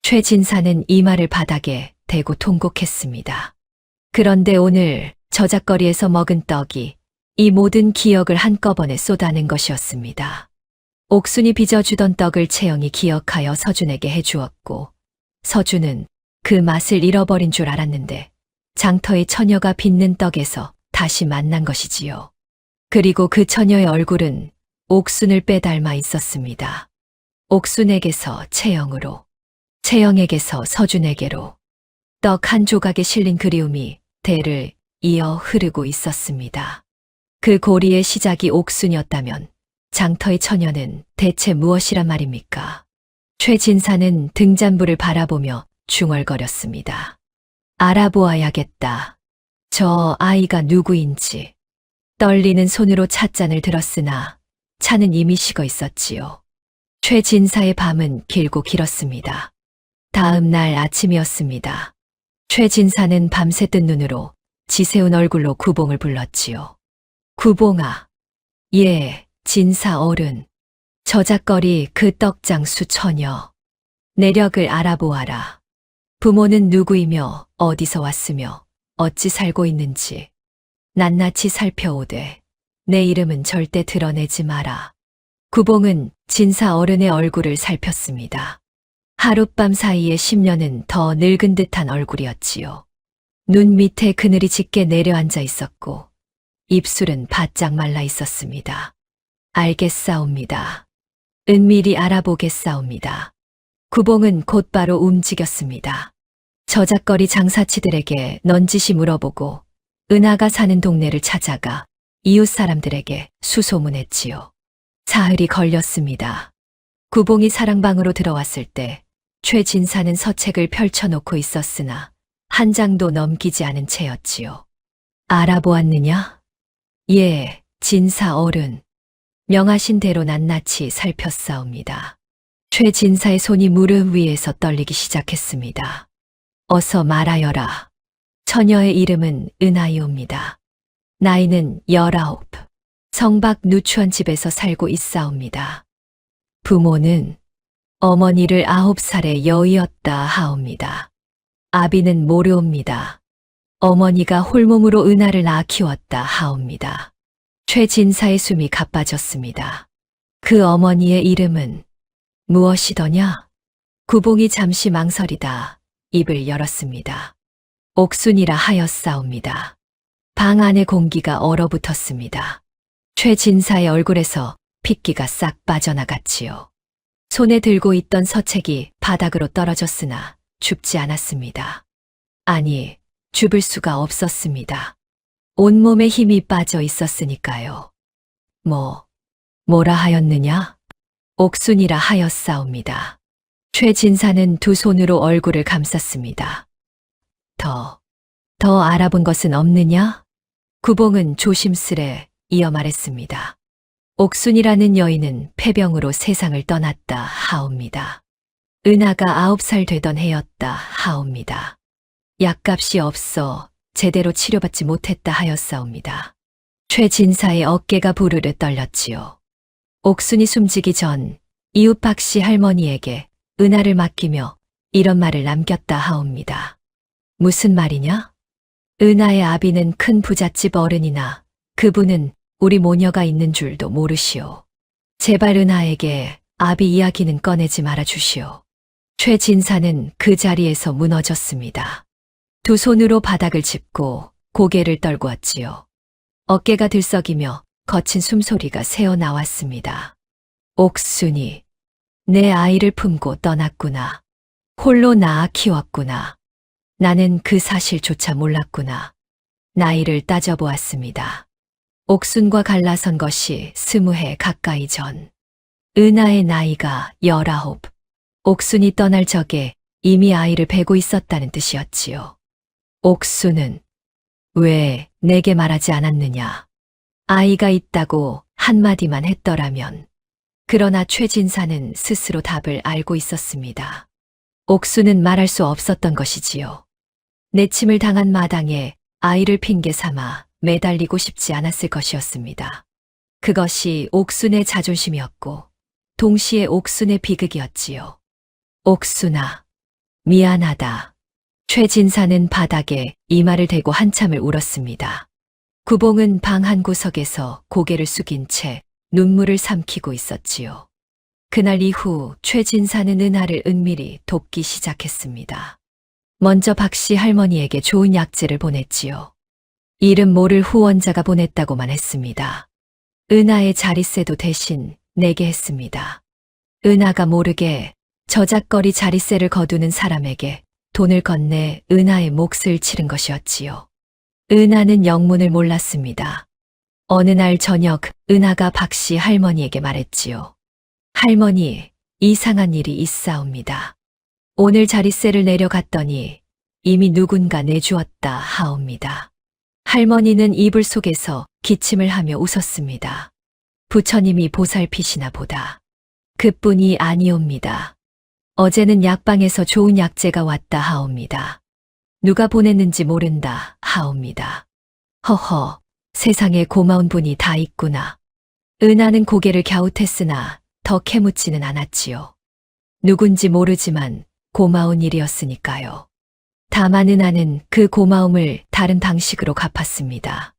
최 진사는 이 말을 바닥에 대고 통곡했습니다. 그런데 오늘 저작거리에서 먹은 떡이 이 모든 기억을 한꺼번에 쏟아낸 것이었습니다. 옥순이 빚어주던 떡을 채영이 기억하여 서준에게 해주었고, 서준은 그 맛을 잃어버린 줄 알았는데 장터의 처녀가 빚는 떡에서 다시 만난 것이지요. 그리고 그 처녀의 얼굴은 옥순을 빼닮아 있었습니다. 옥순에게서 채영으로, 채영에게서 서준에게로 떡 한 조각에 실린 그리움이 대를 이어 흐르고 있었습니다. 그 고리의 시작이 옥순이었다면 장터의 처녀는 대체 무엇이란 말입니까? 최 진사는 등잔불을 바라보며 중얼거렸습니다. 알아보아야겠다. 저 아이가 누구인지. 떨리는 손으로 찻잔을 들었으나 차는 이미 식어 있었지요. 최 진사의 밤은 길고 길었습니다. 다음 날 아침이었습니다. 최 진사는 밤새 뜬 눈으로 지새운 얼굴로 구봉을 불렀지요. 구봉아. 예, 진사 어른. 저작거리 그 떡장수 처녀. 내력을 알아보아라. 부모는 누구이며 어디서 왔으며 어찌 살고 있는지 낱낱이 살펴오되 내 이름은 절대 드러내지 마라. 구봉은 진사 어른의 얼굴을 살폈습니다. 하룻밤 사이에 10년은 더 늙은 듯한 얼굴이었지요. 눈 밑에 그늘이 짙게 내려앉아 있었고 입술은 바짝 말라 있었습니다. 알겠사옵니다. 은밀히 알아보겠사옵니다. 구봉은 곧바로 움직였습니다. 저작거리 장사치들에게 넌지시 물어보고 은하가 사는 동네를 찾아가 이웃 사람들에게 수소문했지요. 사흘이 걸렸습니다. 구봉이 사랑방으로 들어왔을 때 최 진사는 서책을 펼쳐놓고 있었으나 한 장도 넘기지 않은 채였지요. 알아보았느냐? 예, 진사 어른. 명하신 대로 낱낱이 살폈사옵니다. 최 진사의 손이 무릎 위에서 떨리기 시작했습니다. 어서 말하여라. 처녀의 이름은 은하이옵니다. 나이는 19. 성박 누추한 집에서 살고 있사옵니다. 부모는 어머니를 9살의 여이었다 하옵니다. 아비는 모르옵니다. 어머니가 홀몸으로 은하를 낳아 키웠다 하옵니다. 최 진사의 숨이 가빠졌습니다. 그 어머니의 이름은 무엇이더냐? 구봉이 잠시 망설이다 입을 열었습니다. 옥순이라 하였사옵니다. 방 안의 공기가 얼어붙었습니다. 최 진사의 얼굴에서 핏기가 싹 빠져나갔지요. 손에 들고 있던 서책이 바닥으로 떨어졌으나 줍지 않았습니다. 아니, 줍을 수가 없었습니다. 온몸에 힘이 빠져 있었으니까요. 뭐라 하였느냐? 옥순이라 하였사옵니다. 최 진사는 두 손으로 얼굴을 감쌌습니다. 더 알아본 것은 없느냐? 구봉은 조심스레 이어 말했습니다. 옥순이라는 여인은 폐병으로 세상을 떠났다 하옵니다. 은하가 9살 되던 해였다 하옵니다. 약값이 없어 제대로 치료받지 못했다 하였사옵니다. 최 진사의 어깨가 부르르 떨렸지요. 옥순이 숨지기 전 이웃 박씨 할머니에게 은하를 맡기며 이런 말을 남겼다 하옵니다. 무슨 말이냐? 은하의 아비는 큰 부잣집 어른이나 그분은 우리 모녀가 있는 줄도 모르시오. 제발 은하에게 아비 이야기는 꺼내지 말아 주시오. 최 진사는 그 자리에서 무너졌습니다. 두 손으로 바닥을 짚고 고개를 떨구었지요. 어깨가 들썩이며 거친 숨소리가 새어나왔습니다. 옥순이 내 아이를 품고 떠났구나. 홀로 낳아 키웠구나. 나는 그 사실조차 몰랐구나. 나이를 따져보았습니다. 옥순과 갈라선 것이 20해 가까이 전. 은하의 나이가 19. 옥순이 떠날 적에 이미 아이를 베고 있었다는 뜻이었지요. 옥순은 왜 내게 말하지 않았느냐. 아이가 있다고 한마디만 했더라면. 그러나 최 진사는 스스로 답을 알고 있었습니다. 옥순은 말할 수 없었던 것이지요. 내침을 당한 마당에 아이를 핑계 삼아 매달리고 싶지 않았을 것이었습니다. 그것이 옥순의 자존심이었고 동시에 옥순의 비극이었지요. 옥순아, 미안하다. 최 진사는 바닥에 이마를 대고 한참을 울었습니다. 구봉은 방 한 구석에서 고개를 숙인 채 눈물을 삼키고 있었지요. 그날 이후 최 진사는 은하를 은밀히 돕기 시작했습니다. 먼저 박씨 할머니에게 좋은 약재를 보냈지요. 이름 모를 후원자가 보냈다고만 했습니다. 은하의 자릿세도 대신 내게 했습니다. 은하가 모르게 저작거리 자릿세를 거두는 사람에게 돈을 건네 은하의 몫을 치른 것이었지요. 은하는 영문을 몰랐습니다. 어느 날 저녁 은하가 박씨 할머니에게 말했지요. 할머니, 이상한 일이 있사옵니다. 오늘 자릿세를 내려갔더니 이미 누군가 내주었다 하옵니다. 할머니는 이불 속에서 기침을 하며 웃었습니다. 부처님이 보살피시나 보다. 그뿐이 아니옵니다. 어제는 약방에서 좋은 약재가 왔다 하옵니다. 누가 보냈는지 모른다 하옵니다. 허허, 세상에 고마운 분이 다 있구나. 은하는 고개를 갸웃했으나 더 캐묻지는 않았지요. 누군지 모르지만 고마운 일이었으니까요. 다만 은하는 그 고마움을 다른 방식으로 갚았습니다.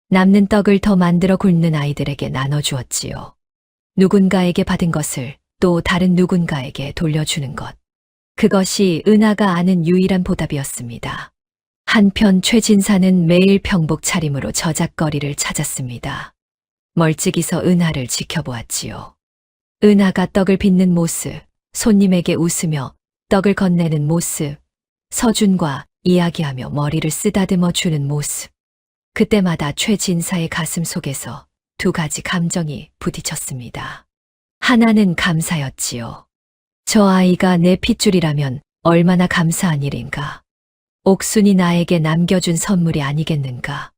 남는 떡을 더 만들어 굶는 아이들에게 나눠주었지요. 누군가에게 받은 것을 또 다른 누군가에게 돌려주는 것. 그것이 은하가 아는 유일한 보답이었습니다. 한편 최 진사는 매일 병복 차림으로 저작거리를 찾았습니다. 멀찍이서 은하를 지켜보았지요. 은하가 떡을 빚는 모습, 손님에게 웃으며 떡을 건네는 모습, 서준과 이야기하며 머리를 쓰다듬어 주는 모습. 그때마다 최 진사의 가슴 속에서 두 가지 감정이 부딪혔습니다. 하나는 감사였지요. 저 아이가 내 핏줄이라면 얼마나 감사한 일인가. 옥순이 나에게 남겨준 선물이 아니겠는가.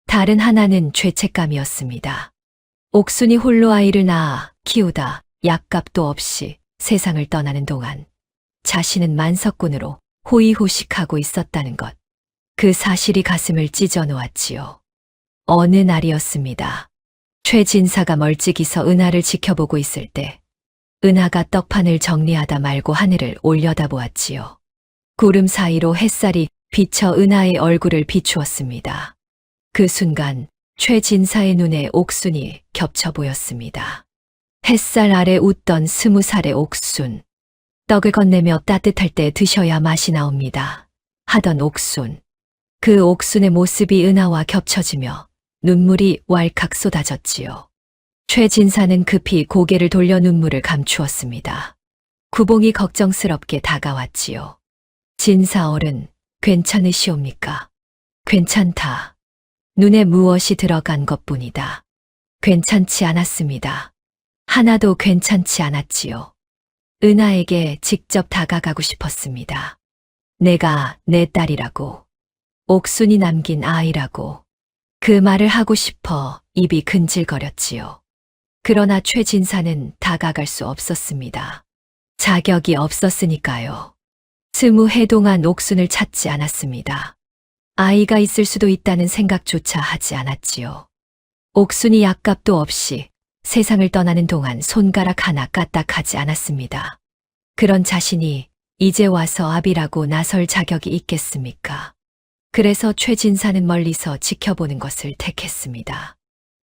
다른 하나는 죄책감이었습니다. 옥순이 홀로 아이를 낳아 키우다 약값도 없이 세상을 떠나는 동안 자신은 만석군으로 호의호식하고 있었다는 것. 그 사실이 가슴을 찢어 놓았지요. 어느 날이었습니다. 최 진사가 멀찍이서 은하를 지켜보고 있을 때 은하가 떡판을 정리하다 말고 하늘을 올려다보았지요. 구름 사이로 햇살이 비쳐 은하의 얼굴을 비추었습니다. 그 순간 최 진사의 눈에 옥순이 겹쳐 보였습니다. 햇살 아래 웃던 20살의 옥순. 떡을 건네며 따뜻할 때 드셔야 맛이 나옵니다. 하던 옥순. 그 옥순의 모습이 은하와 겹쳐지며 눈물이 왈칵 쏟아졌지요. 최 진사는 급히 고개를 돌려 눈물을 감추었습니다. 구봉이 걱정스럽게 다가왔지요. 진사 어른, 괜찮으시옵니까? 괜찮다. 눈에 무엇이 들어간 것뿐이다. 괜찮지 않았습니다. 하나도 괜찮지 않았지요. 은하에게 직접 다가가고 싶었습니다. 내가 내 딸이라고. 옥순이 남긴 아이라고 그 말을 하고 싶어 입이 근질거렸지요. 그러나 최진사는 다가갈 수 없었습니다. 자격이 없었으니까요. 20해 동안 옥순을 찾지 않았습니다. 아이가 있을 수도 있다는 생각조차 하지 않았지요. 옥순이 약값도 없이 세상을 떠나는 동안 손가락 하나 까딱하지 않았습니다. 그런 자신이 이제 와서 아비라고 나설 자격이 있겠습니까? 그래서 최진사는 멀리서 지켜보는 것을 택했습니다.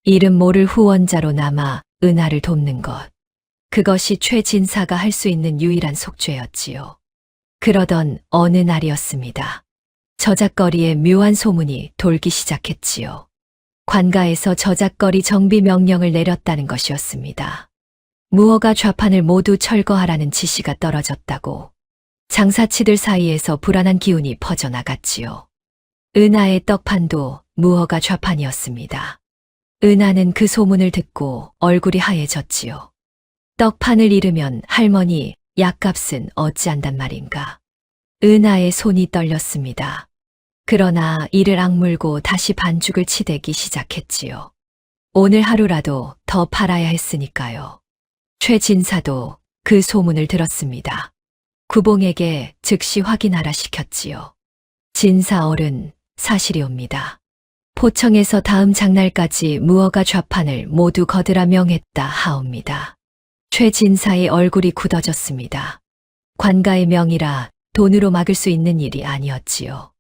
이름 모를 후원자로 남아 은하를 돕는 것. 그것이 최진사가 할 수 있는 유일한 속죄였지요. 그러던 어느 날이었습니다. 저작거리에 묘한 소문이 돌기 시작했지요. 관가에서 저작거리 정비 명령을 내렸다는 것이었습니다. 무허가 좌판을 모두 철거하라는 지시가 떨어졌다고. 장사치들 사이에서 불안한 기운이 퍼져나갔지요. 은하의 떡판도 무허가 좌판이었습니다. 은하는 그 소문을 듣고 얼굴이 하얘졌지요. 떡판을 잃으면 할머니 약값은 어찌한단 말인가. 은하의 손이 떨렸습니다. 그러나 이를 악물고 다시 반죽을 치대기 시작했지요. 오늘 하루라도 더 팔아야 했으니까요. 최진사도 그 소문을 들었습니다. 구봉에게 즉시 확인하라 시켰지요. 진사 어른, 사실이옵니다. 포청에서 다음 장날까지 무허가 좌판을 모두 거두라 명했다 하옵니다. 최진사의 얼굴이 굳어졌습니다. 관가의 명이라 돈으로 막을 수 있는 일이 아니었지요.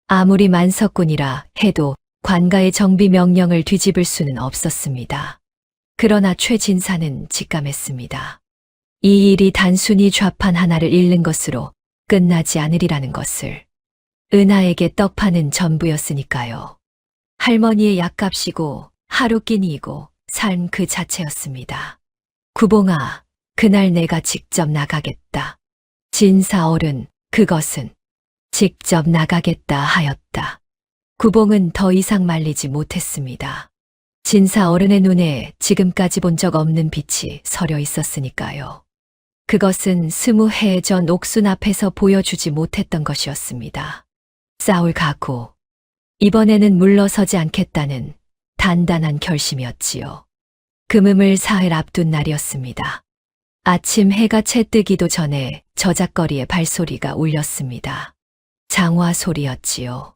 아무리 만석군이라 해도 관가의 정비 명령을 뒤집을 수는 없었습니다. 그러나 최진사는 직감했습니다. 이 일이 단순히 좌판 하나를 잃는 것으로 끝나지 않으리라는 것을. 은하에게 떡파는 전부였으니까요. 할머니의 약값이고 하루 끼니이고 삶 그 자체였습니다. 구봉아, 그날 내가 직접 나가겠다. 진사 어른, 그것은 직접 나가겠다 하였다. 구봉은 더 이상 말리지 못했습니다. 진사 어른의 눈에 지금까지 본 적 없는 빛이 서려 있었으니까요. 그것은 20해 전 옥순 앞에서 보여주지 못했던 것이었습니다. 싸울 각오. 이번에는 물러서지 않겠다는 단단한 결심이었지요. 금음을 사흘 앞둔 날이었습니다. 아침 해가 채 뜨기도 전에 저작거리에 발소리가 울렸습니다. 장화 소리였지요.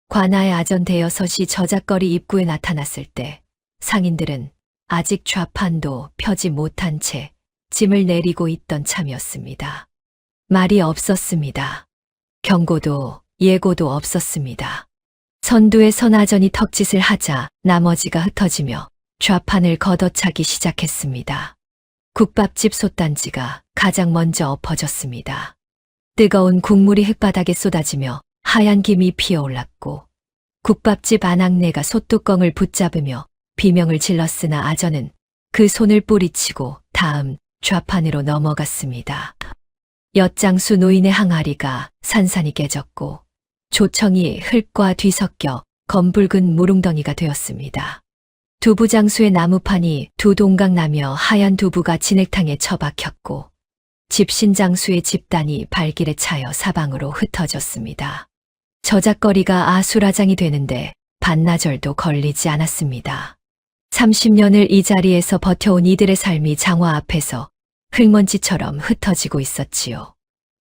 관아의 아전 대여섯이 저작거리 입구에 나타났을 때 상인들은 아직 좌판도 펴지 못한 채 짐을 내리고 있던 참이었습니다. 말이 없었습니다. 경고도 예고도 없었습니다. 선두에 선 아전이 턱짓을 하자 나머지가 흩어지며 좌판을 걷어차기 시작했습니다. 국밥집 솥단지가 가장 먼저 엎어졌습니다. 뜨거운 국물이 흙바닥에 쏟아지며 하얀 김이 피어올랐고 국밥집 안악내가 솥뚜껑을 붙잡으며 비명을 질렀으나 아전은 그 손을 뿌리치고 다음 좌판으로 넘어갔습니다. 엿장수 노인의 항아리가 산산이 깨졌고 조청이 흙과 뒤섞여 검붉은 무릉덩이가 되었습니다. 두부장수의 나무판이 두 동강 나며 하얀 두부가 진액탕에 처박혔고 집신장수의 집단이 발길에 차여 사방으로 흩어졌습니다. 저작거리가 아수라장이 되는데 반나절도 걸리지 않았습니다. 30년을 이 자리에서 버텨온 이들의 삶이 장화 앞에서 흙먼지처럼 흩어지고 있었지요.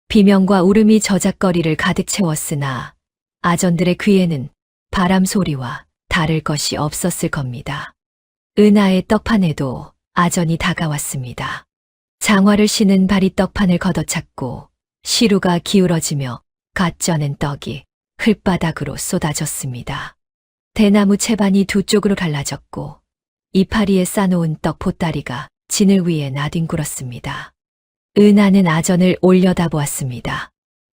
비명과 울음이 저작거리를 가득 채웠으나 아전들의 귀에는 바람 소리와 다를 것이 없었을 겁니다. 은하의 떡판에도 아전이 다가왔습니다. 장화를 신은 발이 떡판을 걷어찼고 시루가 기울어지며 갓 쪄낸 떡이 흙바닥으로 쏟아졌습니다. 대나무 채반이 두 쪽으로 갈라졌고 이파리에 싸놓은 떡 보따리가 진을 위에 나뒹굴었습니다. 은하는 아전을 올려다보았습니다.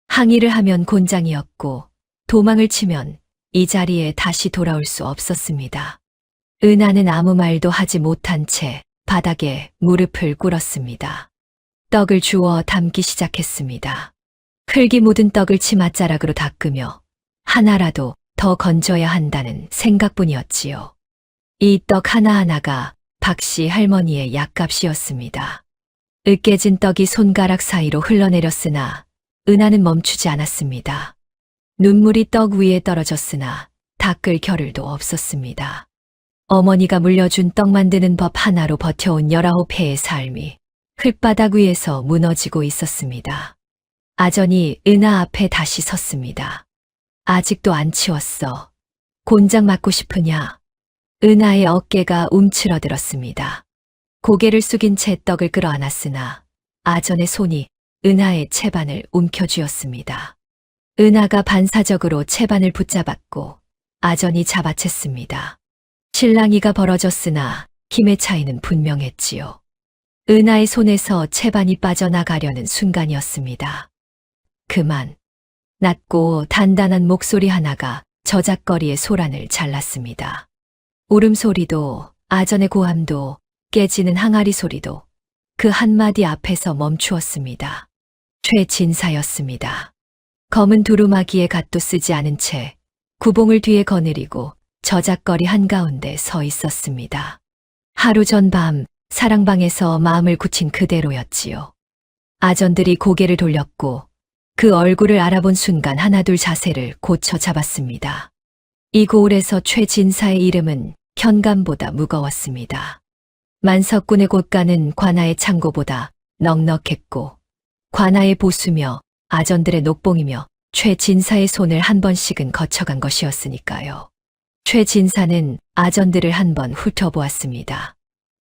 항의를 하면 곤장이었고 도망을 치면 이 자리에 다시 돌아올 수 없었습니다. 은하는 아무 말도 하지 못한 채 바닥에 무릎을 꿇었습니다. 떡을 주워 담기 시작했습니다. 흙이 묻은 떡을 치맛자락으로 닦으며 하나라도 더 건져야 한다는 생각뿐이었지요. 이 떡 하나하나가 박씨 할머니의 약값이었습니다. 으깨진 떡이 손가락 사이로 흘러내렸으나 은하는 멈추지 않았습니다. 눈물이 떡 위에 떨어졌으나 닦을 겨를도 없었습니다. 어머니가 물려준 떡 만드는 법 하나로 버텨온 19해의 삶이 흙바닥 위에서 무너지고 있었습니다. 아전이 은하 앞에 다시 섰습니다. 아직도 안 치웠어. 곤장 맞고 싶으냐? 은하의 어깨가 움츠러들었습니다. 고개를 숙인 채 떡을 끌어안았으나 아전의 손이 은하의 채반을 움켜쥐었습니다. 은하가 반사적으로 채반을 붙잡았고 아전이 잡아챘습니다. 실랑이가 벌어졌으나 힘의 차이는 분명했지요. 은하의 손에서 채반이 빠져나가려는 순간이었습니다. 그만. 낮고 단단한 목소리 하나가 저작거리의 소란을 잘랐습니다. 울음소리도 아전의 고함도 깨지는 항아리 소리도 그 한마디 앞에서 멈추었습니다. 최진사였습니다. 검은 두루마기에 갓도 쓰지 않은 채 구봉을 뒤에 거느리고 저작거리 한가운데 서 있었습니다. 하루 전 밤 사랑방에서 마음을 굳힌 그대로였지요. 아전들이 고개를 돌렸고 그 얼굴을 알아본 순간 하나둘 자세를 고쳐 잡았습니다. 이 고을에서 최진사의 이름은 현감보다 무거웠습니다. 만석군의 곳간은 관아의 창고보다 넉넉했고 관아의 보수며 아전들의 녹봉이며 최진사의 손을 한 번씩은 거쳐간 것이었으니까요. 최진사는 아전들을 한 번 훑어보았습니다.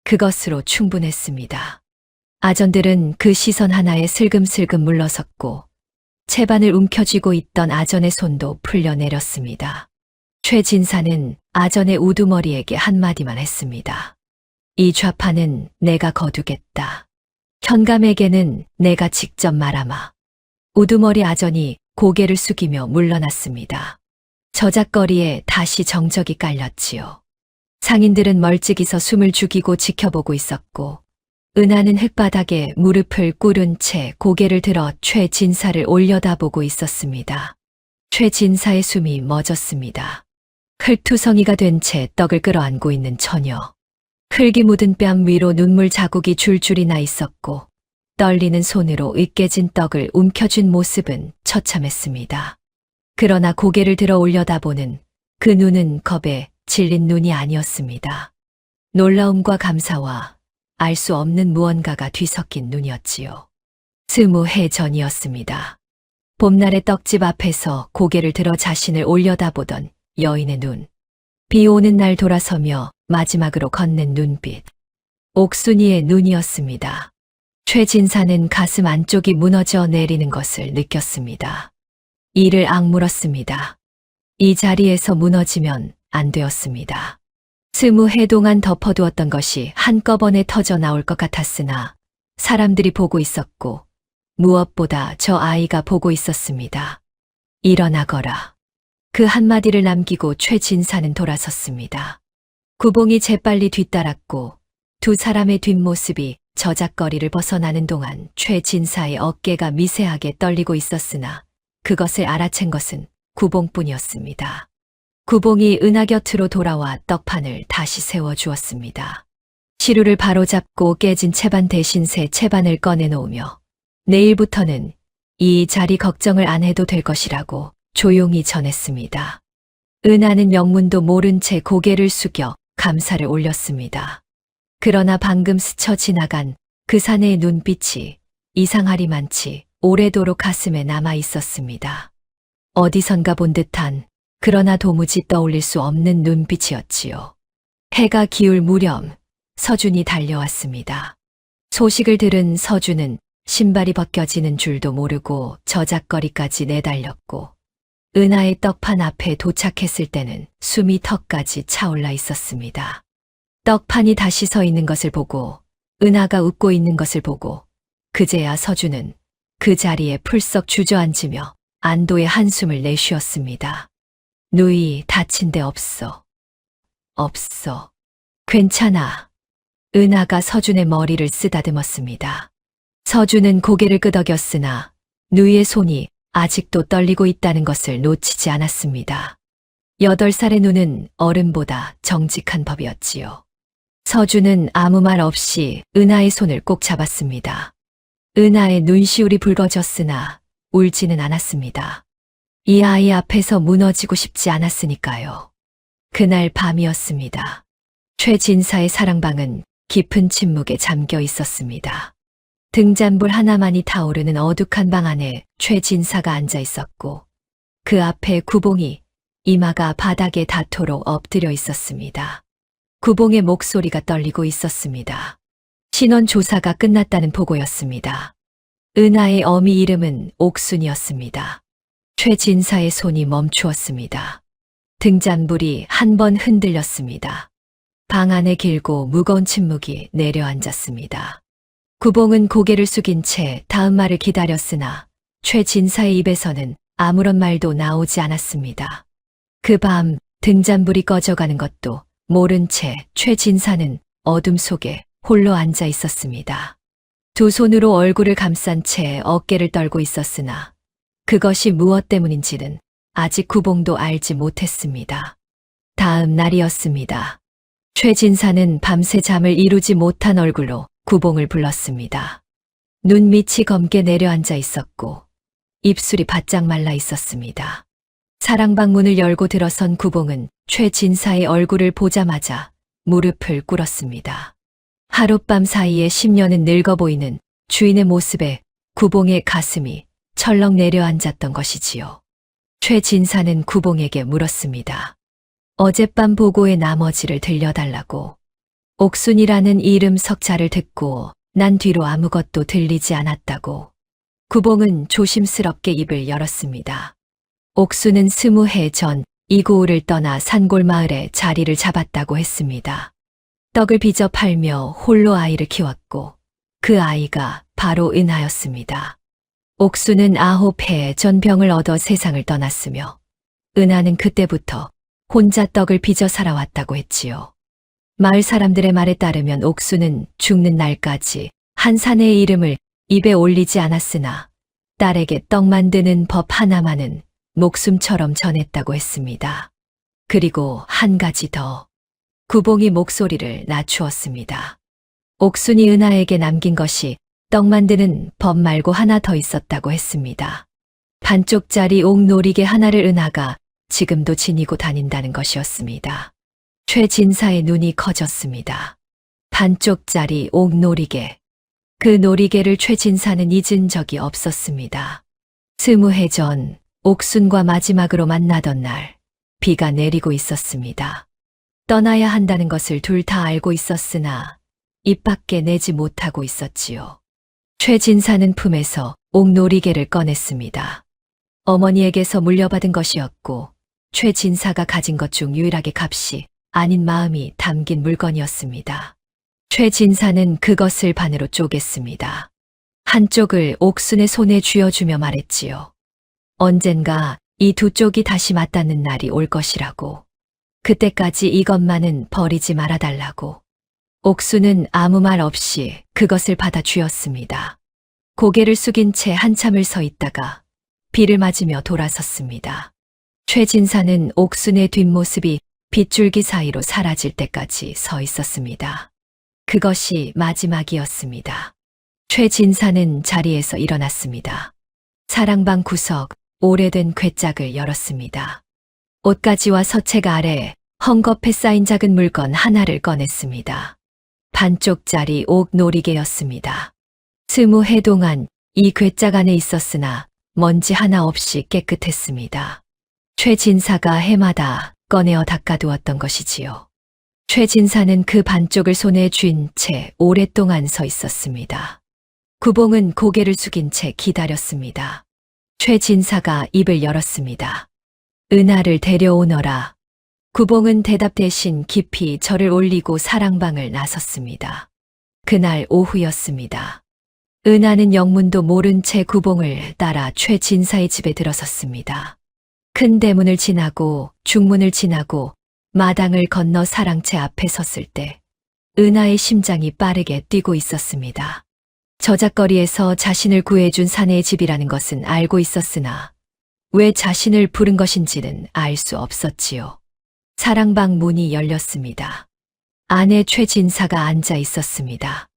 그것으로 충분했습니다. 아전들은 그 시선 하나에 슬금슬금 물러섰고 채반을 움켜쥐고 있던 아전의 손도 풀려내렸습니다. 최진사는 아전의 우두머리에게 한마디만 했습니다. 이 좌판은 내가 거두겠다. 현감에게는 내가 직접 말하마. 우두머리 아전이 고개를 숙이며 물러났습니다. 저작거리에 다시 정적이 깔렸지요. 상인들은 멀찍이 서 숨을 죽이고 지켜보고 있었고 은하는 흙바닥에 무릎을 꿇은 채 고개를 들어 최진사를 올려다보고 있었습니다. 최진사의 숨이 멎었습니다. 흙투성이가 된 채 떡을 끌어안고 있는 처녀. 흙이 묻은 뺨 위로 눈물 자국이 줄줄이 나 있었고 떨리는 손으로 으깨진 떡을 움켜쥔 모습은 처참했습니다. 그러나 고개를 들어 올려다보는 그 눈은 겁에 질린 눈이 아니었습니다. 놀라움과 감사와 알 수 없는 무언가가 뒤섞인 눈이었지요. 20해 전이었습니다. 봄날의 떡집 앞에서 고개를 들어 자신을 올려다보던 여인의 눈. 비 오는 날 돌아서며 마지막으로 건넨 눈빛. 옥순이의 눈이었습니다. 최진사는 가슴 안쪽이 무너져 내리는 것을 느꼈습니다. 이를 악물었습니다. 이 자리에서 무너지면 안 되었습니다. 20해 동안 덮어두었던 것이 한꺼번에 터져 나올 것 같았으나 사람들이 보고 있었고 무엇보다 저 아이가 보고 있었습니다. 일어나거라. 그 한마디를 남기고 최진사는 돌아섰습니다. 구봉이 재빨리 뒤따랐고 두 사람의 뒷모습이 저작거리를 벗어나는 동안 최진사의 어깨가 미세하게 떨리고 있었으나 그것을 알아챈 것은 구봉뿐이었습니다. 구봉이 은하 곁으로 돌아와 떡판을 다시 세워주었습니다. 시루를 바로잡고 깨진 채반 대신 새 채반을 꺼내놓으며 내일부터는 이 자리 걱정을 안 해도 될 것이라고 조용히 전했습니다. 은하는 명문도 모른 채 고개를 숙여 감사를 올렸습니다. 그러나 방금 스쳐 지나간 그 사내의 눈빛이 이상하리만치 오래도록 가슴에 남아 있었습니다. 어디선가 본 듯한 그러나 도무지 떠올릴 수 없는 눈빛이었지요. 해가 기울 무렵 서준이 달려왔습니다. 소식을 들은 서준은 신발이 벗겨지는 줄도 모르고 저작거리까지 내달렸고 은하의 떡판 앞에 도착했을 때는 숨이 턱까지 차올라 있었습니다. 떡판이 다시 서 있는 것을 보고 은하가 웃고 있는 것을 보고 그제야 서준은 그 자리에 풀썩 주저앉으며 안도의 한숨을 내쉬었습니다. 누이 다친 데 없어. 없어. 괜찮아. 은하가 서준의 머리를 쓰다듬었습니다. 서준은 고개를 끄덕였으나 누이의 손이 아직도 떨리고 있다는 것을 놓치지 않았습니다. 8살의 눈은 어른보다 정직한 법이었지요. 서준은 아무 말 없이 은하의 손을 꼭 잡았습니다. 은하의 눈시울이 붉어졌으나 울지는 않았습니다. 이 아이 앞에서 무너지고 싶지 않았으니까요. 그날 밤이었습니다. 최진사의 사랑방은 깊은 침묵에 잠겨 있었습니다. 등잔불 하나만이 타오르는 어둑한 방 안에 최진사가 앉아 있었고 그 앞에 구봉이 이마가 바닥에 닿도록 엎드려 있었습니다. 구봉의 목소리가 떨리고 있었습니다. 신원 조사가 끝났다는 보고였습니다. 은하의 어미 이름은 옥순이었습니다. 최진사의 손이 멈추었습니다. 등잔불이 한 번 흔들렸습니다. 방 안에 길고 무거운 침묵이 내려앉았습니다. 구봉은 고개를 숙인 채 다음 말을 기다렸으나 최진사의 입에서는 아무런 말도 나오지 않았습니다. 그 밤 등잔불이 꺼져가는 것도 모른 채 최진사는 어둠 속에 홀로 앉아 있었습니다. 두 손으로 얼굴을 감싼 채 어깨를 떨고 있었으나 그것이 무엇 때문인지는 아직 구봉도 알지 못했습니다. 다음 날이었습니다. 최진사는 밤새 잠을 이루지 못한 얼굴로 구봉을 불렀습니다. 눈밑이 검게 내려앉아 있었고 입술이 바짝 말라 있었습니다. 사랑방 문을 열고 들어선 구봉은 최진사의 얼굴을 보자마자 무릎을 꿇었습니다. 하룻밤 사이에 10년은 늙어 보이는 주인의 모습에 구봉의 가슴이 철렁 내려앉았던 것이지요. 최진사는 구봉에게 물었습니다. 어젯밤 보고의 나머지를 들려달라고. 옥순이라는 이름 석자를 듣고 난 뒤로 아무것도 들리지 않았다고. 구봉은 조심스럽게 입을 열었습니다. 옥순은 20해 전 이고을을 떠나 산골마을에 자리를 잡았다고 했습니다. 떡을 빚어 팔며 홀로 아이를 키웠고 그 아이가 바로 은하였습니다. 옥순은 9해 전 병을 얻어 세상을 떠났으며 은하는 그때부터 혼자 떡을 빚어 살아왔다고 했지요. 마을 사람들의 말에 따르면 옥순은 죽는 날까지 한 사내의 이름을 입에 올리지 않았으나 딸에게 떡 만드는 법 하나만은 목숨처럼 전했다고 했습니다. 그리고 한 가지 더. 구봉이 목소리를 낮추었습니다. 옥순이 은하에게 남긴 것이 떡 만드는 법 말고 하나 더 있었다고 했습니다. 반쪽짜리 옥놀이개 하나를 은하가 지금도 지니고 다닌다는 것이었습니다. 최진사의 눈이 커졌습니다. 반쪽짜리 옥놀이개. 그 놀이개를 최진사는 잊은 적이 없었습니다. 20해 전 옥순과 마지막으로 만나던 날 비가 내리고 있었습니다. 떠나야 한다는 것을 둘 다 알고 있었으나 입 밖에 내지 못하고 있었지요. 최진사는 품에서 옥놀이개를 꺼냈습니다. 어머니에게서 물려받은 것이었고 최진사가 가진 것 중 유일하게 값이 아닌 마음이 담긴 물건이었습니다. 최진사는 그것을 반으로 쪼갰습니다. 한쪽을 옥순의 손에 쥐어주며 말했지요. 언젠가 이 두 쪽이 다시 맞닿는 날이 올 것이라고. 그때까지 이것만은 버리지 말아달라고. 옥순은 아무 말 없이 그것을 받아 쥐었습니다. 고개를 숙인 채 한참을 서 있다가 비를 맞으며 돌아섰습니다. 최진사는 옥순의 뒷모습이 빗줄기 사이로 사라질 때까지 서 있었습니다. 그것이 마지막이었습니다. 최진사는 자리에서 일어났습니다. 사랑방 구석 오래된 궤짝을 열었습니다. 옷가지와 서체가 아래 헝겊에 쌓인 작은 물건 하나를 꺼냈습니다. 반쪽짜리 옥놀이개였습니다. 20해 동안 이 궤짝 안에 있었으나 먼지 하나 없이 깨끗했습니다. 최진사가 해마다 꺼내어 닦아두었던 것이지요. 최진사는 그 반쪽을 손에 쥔 채 오랫동안 서 있었습니다. 구봉은 고개를 숙인 채 기다렸습니다. 최진사가 입을 열었습니다. 은하를 데려오너라. 구봉은 대답 대신 깊이 절을 올리고 사랑방을 나섰습니다. 그날 오후였습니다. 은하는 영문도 모른 채 구봉을 따라 최진사의 집에 들어섰습니다. 큰 대문을 지나고 중문을 지나고 마당을 건너 사랑채 앞에 섰을 때 은하의 심장이 빠르게 뛰고 있었습니다. 저작거리에서 자신을 구해준 사내의 집이라는 것은 알고 있었으나 왜 자신을 부른 것인지는 알 수 없었지요. 사랑방 문이 열렸습니다. 안에 최진사가 앉아 있었습니다.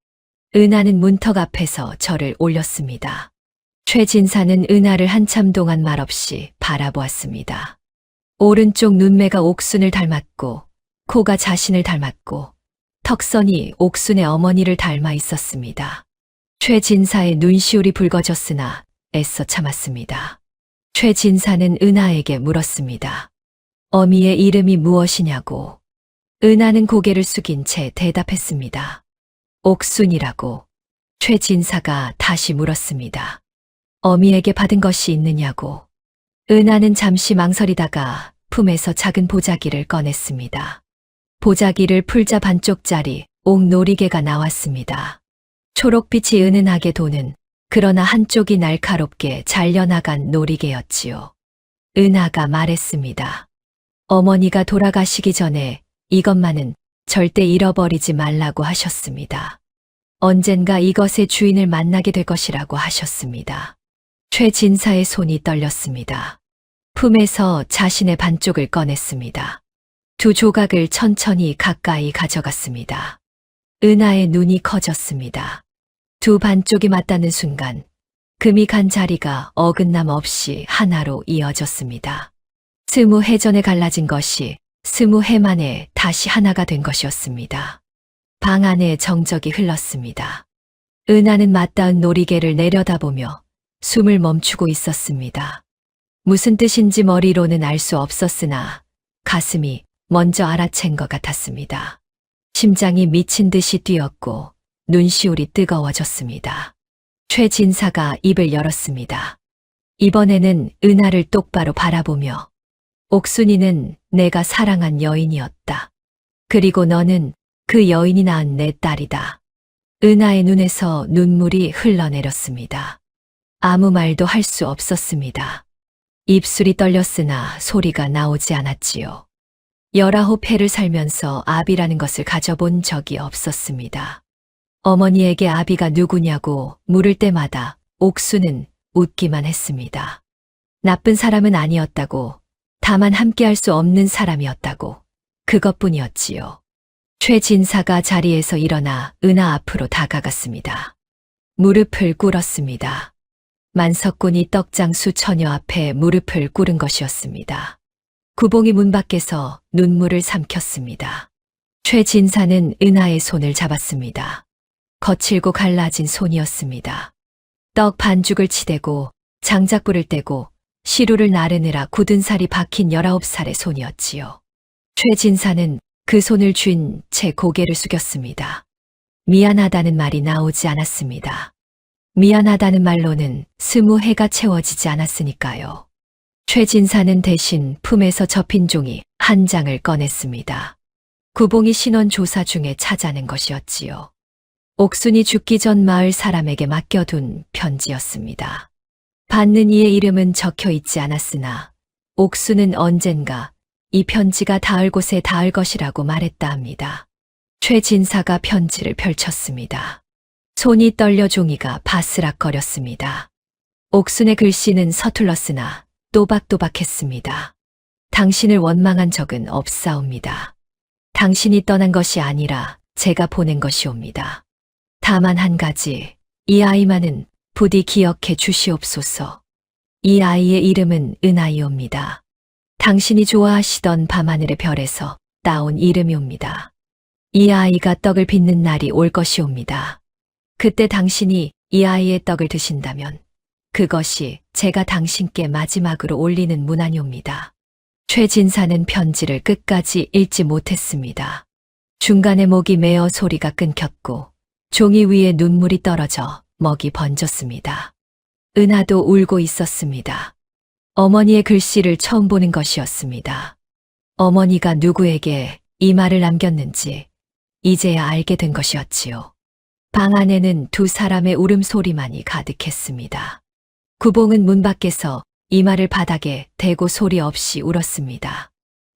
은하는 문턱 앞에서 절을 올렸습니다. 최 진사는 은하를 한참 동안 말없이 바라보았습니다. 오른쪽 눈매가 옥순을 닮았고, 코가 자신을 닮았고, 턱선이 옥순의 어머니를 닮아 있었습니다. 최 진사의 눈시울이 붉어졌으나 애써 참았습니다. 최 진사는 은하에게 물었습니다. 어미의 이름이 무엇이냐고. 은하는 고개를 숙인 채 대답했습니다. 옥순이라고. 최 진사가 다시 물었습니다. 어미에게 받은 것이 있느냐고. 은하는 잠시 망설이다가 품에서 작은 보자기를 꺼냈습니다. 보자기를 풀자 반쪽짜리 옥놀이개가 나왔습니다. 초록빛이 은은하게 도는, 그러나 한쪽이 날카롭게 잘려나간 놀이개였지요. 은하가 말했습니다. 어머니가 돌아가시기 전에 이것만은 절대 잃어버리지 말라고 하셨습니다. 언젠가 이것의 주인을 만나게 될 것이라고 하셨습니다. 최 진사의 손이 떨렸습니다. 품에서 자신의 반쪽을 꺼냈습니다. 두 조각을 천천히 가까이 가져갔습니다. 은하의 눈이 커졌습니다. 두 반쪽이 맞닿는 순간 금이 간 자리가 어긋남 없이 하나로 이어졌습니다. 20해 전에 갈라진 것이 20해 만에 다시 하나가 된 것이었습니다. 방 안에 정적이 흘렀습니다. 은하는 맞닿은 놀이개를 내려다보며 숨을 멈추고 있었습니다. 무슨 뜻인지 머리로는 알 수 없었으나 가슴이 먼저 알아챈 것 같았습니다. 심장이 미친 듯이 뛰었고 눈시울이 뜨거워졌습니다. 최 진사가 입을 열었습니다. 이번에는 은하를 똑바로 바라보며 옥순이는 내가 사랑한 여인이었다. 그리고 너는 그 여인이 낳은 내 딸이다. 은하의 눈에서 눈물이 흘러내렸습니다. 아무 말도 할 수 없었습니다. 입술이 떨렸으나 소리가 나오지 않았지요. 19해를 살면서 아비라는 것을 가져본 적이 없었습니다. 어머니에게 아비가 누구냐고 물을 때마다 옥수는 웃기만 했습니다. 나쁜 사람은 아니었다고, 다만 함께할 수 없는 사람이었다고, 그것뿐이었지요. 최 진사가 자리에서 일어나 은하 앞으로 다가갔습니다. 무릎을 꿇었습니다. 만석군이 떡장수 처녀 앞에 무릎을 꿇은 것이었습니다. 구봉이 문 밖에서 눈물을 삼켰습니다. 최 진사는 은하의 손을 잡았습니다. 거칠고 갈라진 손이었습니다. 떡 반죽을 치대고 장작불을 떼고 시루를 나르느라 굳은 살이 박힌 19살의 손이었지요. 최 진사는 그 손을 쥔 채 고개를 숙였습니다. 미안하다는 말이 나오지 않았습니다. 미안하다는 말로는 20해가 채워지지 않았으니까요. 최 진사는 대신 품에서 접힌 종이 한 장을 꺼냈습니다. 구봉이 신원 조사 중에 찾아낸 것이었지요. 옥순이 죽기 전 마을 사람에게 맡겨둔 편지였습니다. 받는 이의 이름은 적혀 있지 않았으나 옥순은 언젠가 이 편지가 닿을 곳에 닿을 것이라고 말했다 합니다. 최 진사가 편지를 펼쳤습니다. 손이 떨려 종이가 바스락거렸습니다. 옥순의 글씨는 서툴렀으나 또박또박했습니다. 당신을 원망한 적은 없사옵니다. 당신이 떠난 것이 아니라 제가 보낸 것이옵니다. 다만 한 가지, 이 아이만은 부디 기억해 주시옵소서. 이 아이의 이름은 은하이옵니다. 당신이 좋아하시던 밤하늘의 별에서 따온 이름이옵니다. 이 아이가 떡을 빚는 날이 올 것이옵니다. 그때 당신이 이 아이의 떡을 드신다면 그것이 제가 당신께 마지막으로 올리는 문안이옵니다. 최 진사는 편지를 끝까지 읽지 못했습니다. 중간에 목이 메어 소리가 끊겼고 종이 위에 눈물이 떨어져 먹이 번졌습니다. 은하도 울고 있었습니다. 어머니의 글씨를 처음 보는 것이었습니다. 어머니가 누구에게 이 말을 남겼는지 이제야 알게 된 것이었지요. 방 안에는 두 사람의 울음소리만이 가득했습니다. 구봉은 문 밖에서 이 말을 바닥에 대고 소리 없이 울었습니다.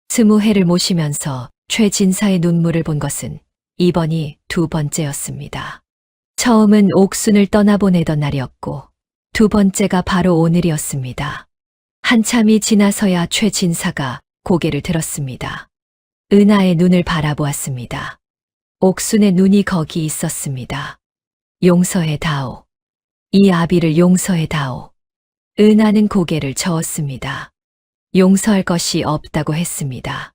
20해를 모시면서 최 진사의 눈물을 본 것은 이번이 두 번째였습니다. 처음은 옥순을 떠나보내던 날이었고 두 번째가 바로 오늘이었습니다. 한참이 지나서야 최 진사가 고개를 들었습니다. 은하의 눈을 바라보았습니다. 옥순의 눈이 거기 있었습니다. 용서해 다오. 이 아비를 용서해다오. 은하는 고개를 저었습니다. 용서할 것이 없다고 했습니다.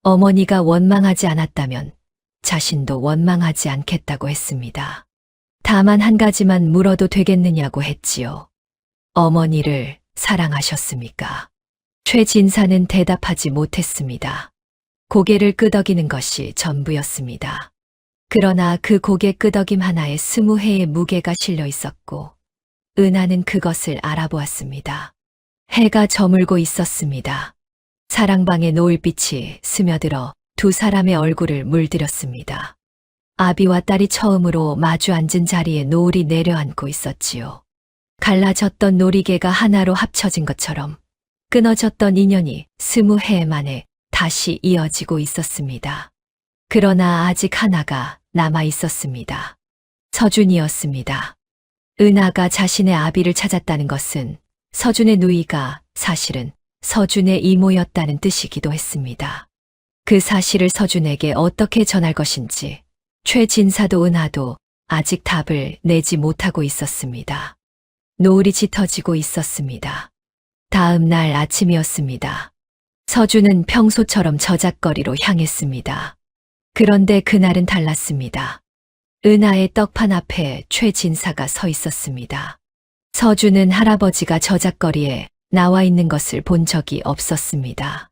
어머니가 원망하지 않았다면 자신도 원망하지 않겠다고 했습니다. 다만 한 가지만 물어도 되겠느냐고 했지요. 어머니를 사랑하셨습니까? 최진사는 대답하지 못했습니다. 고개를 끄덕이는 것이 전부였습니다. 그러나 그 고개 끄덕임 하나에 20해의 무게가 실려 있었고 은하는 그것을 알아보았습니다. 해가 저물고 있었습니다. 사랑방의 노을빛이 스며들어 두 사람의 얼굴을 물들였습니다. 아비와 딸이 처음으로 마주 앉은 자리에 노을이 내려앉고 있었지요. 갈라졌던 놀이개가 하나로 합쳐진 것처럼 끊어졌던 인연이 20해 만에 다시 이어지고 있었습니다. 그러나 아직 하나가 남아 있었습니다. 서준이었습니다. 은하가 자신의 아비를 찾았다는 것은 서준의 누이가 사실은 서준의 이모였다는 뜻이기도 했습니다. 그 사실을 서준에게 어떻게 전할 것인지 최진사도 은하도 아직 답을 내지 못하고 있었습니다. 노을이 짙어지고 있었습니다. 다음 날 아침이었습니다. 서준은 평소처럼 저작거리로 향했습니다. 그런데 그날은 달랐습니다. 은하의 떡판 앞에 최진사가 서 있었습니다. 서준은 할아버지가 저작거리에 나와 있는 것을 본 적이 없었습니다.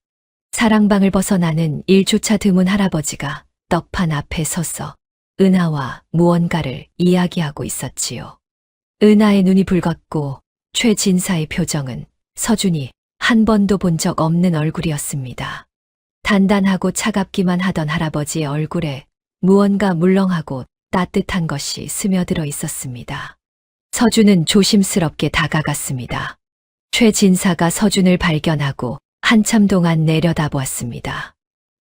사랑방을 벗어나는 일조차 드문 할아버지가 떡판 앞에 서서 은하와 무언가를 이야기하고 있었지요. 은하의 눈이 붉었고 최진사의 표정은 서준이 한 번도 본 적 없는 얼굴이었습니다. 단단하고 차갑기만 하던 할아버지의 얼굴에 무언가 물렁하고 따뜻한 것이 스며들어 있었습니다. 서준은 조심스럽게 다가갔습니다. 최진사가 서준을 발견하고 한참 동안 내려다보았습니다.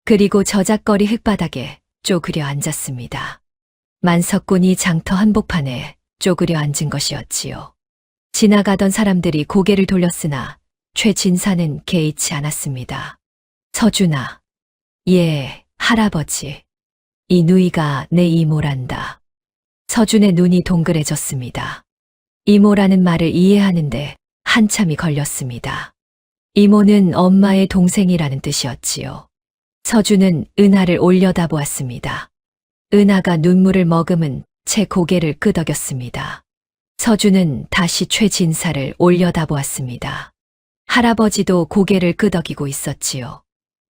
그리고 저작거리 흙바닥에 쪼그려 앉았습니다. 만석군이 장터 한복판에 쪼그려 앉은 것이었지요. 지나가던 사람들이 고개를 돌렸으나 최진사는 개의치 않았습니다. 서준아, 예, 할아버지. 이 누이가 내 이모란다. 서준의 눈이 동그래졌습니다. 이모라는 말을 이해하는데 한참이 걸렸습니다. 이모는 엄마의 동생이라는 뜻이었지요. 서준은 은하를 올려다보았습니다. 은하가 눈물을 머금은 채 고개를 끄덕였습니다. 서준은 다시 최진사를 올려다보았습니다. 할아버지도 고개를 끄덕이고 있었지요.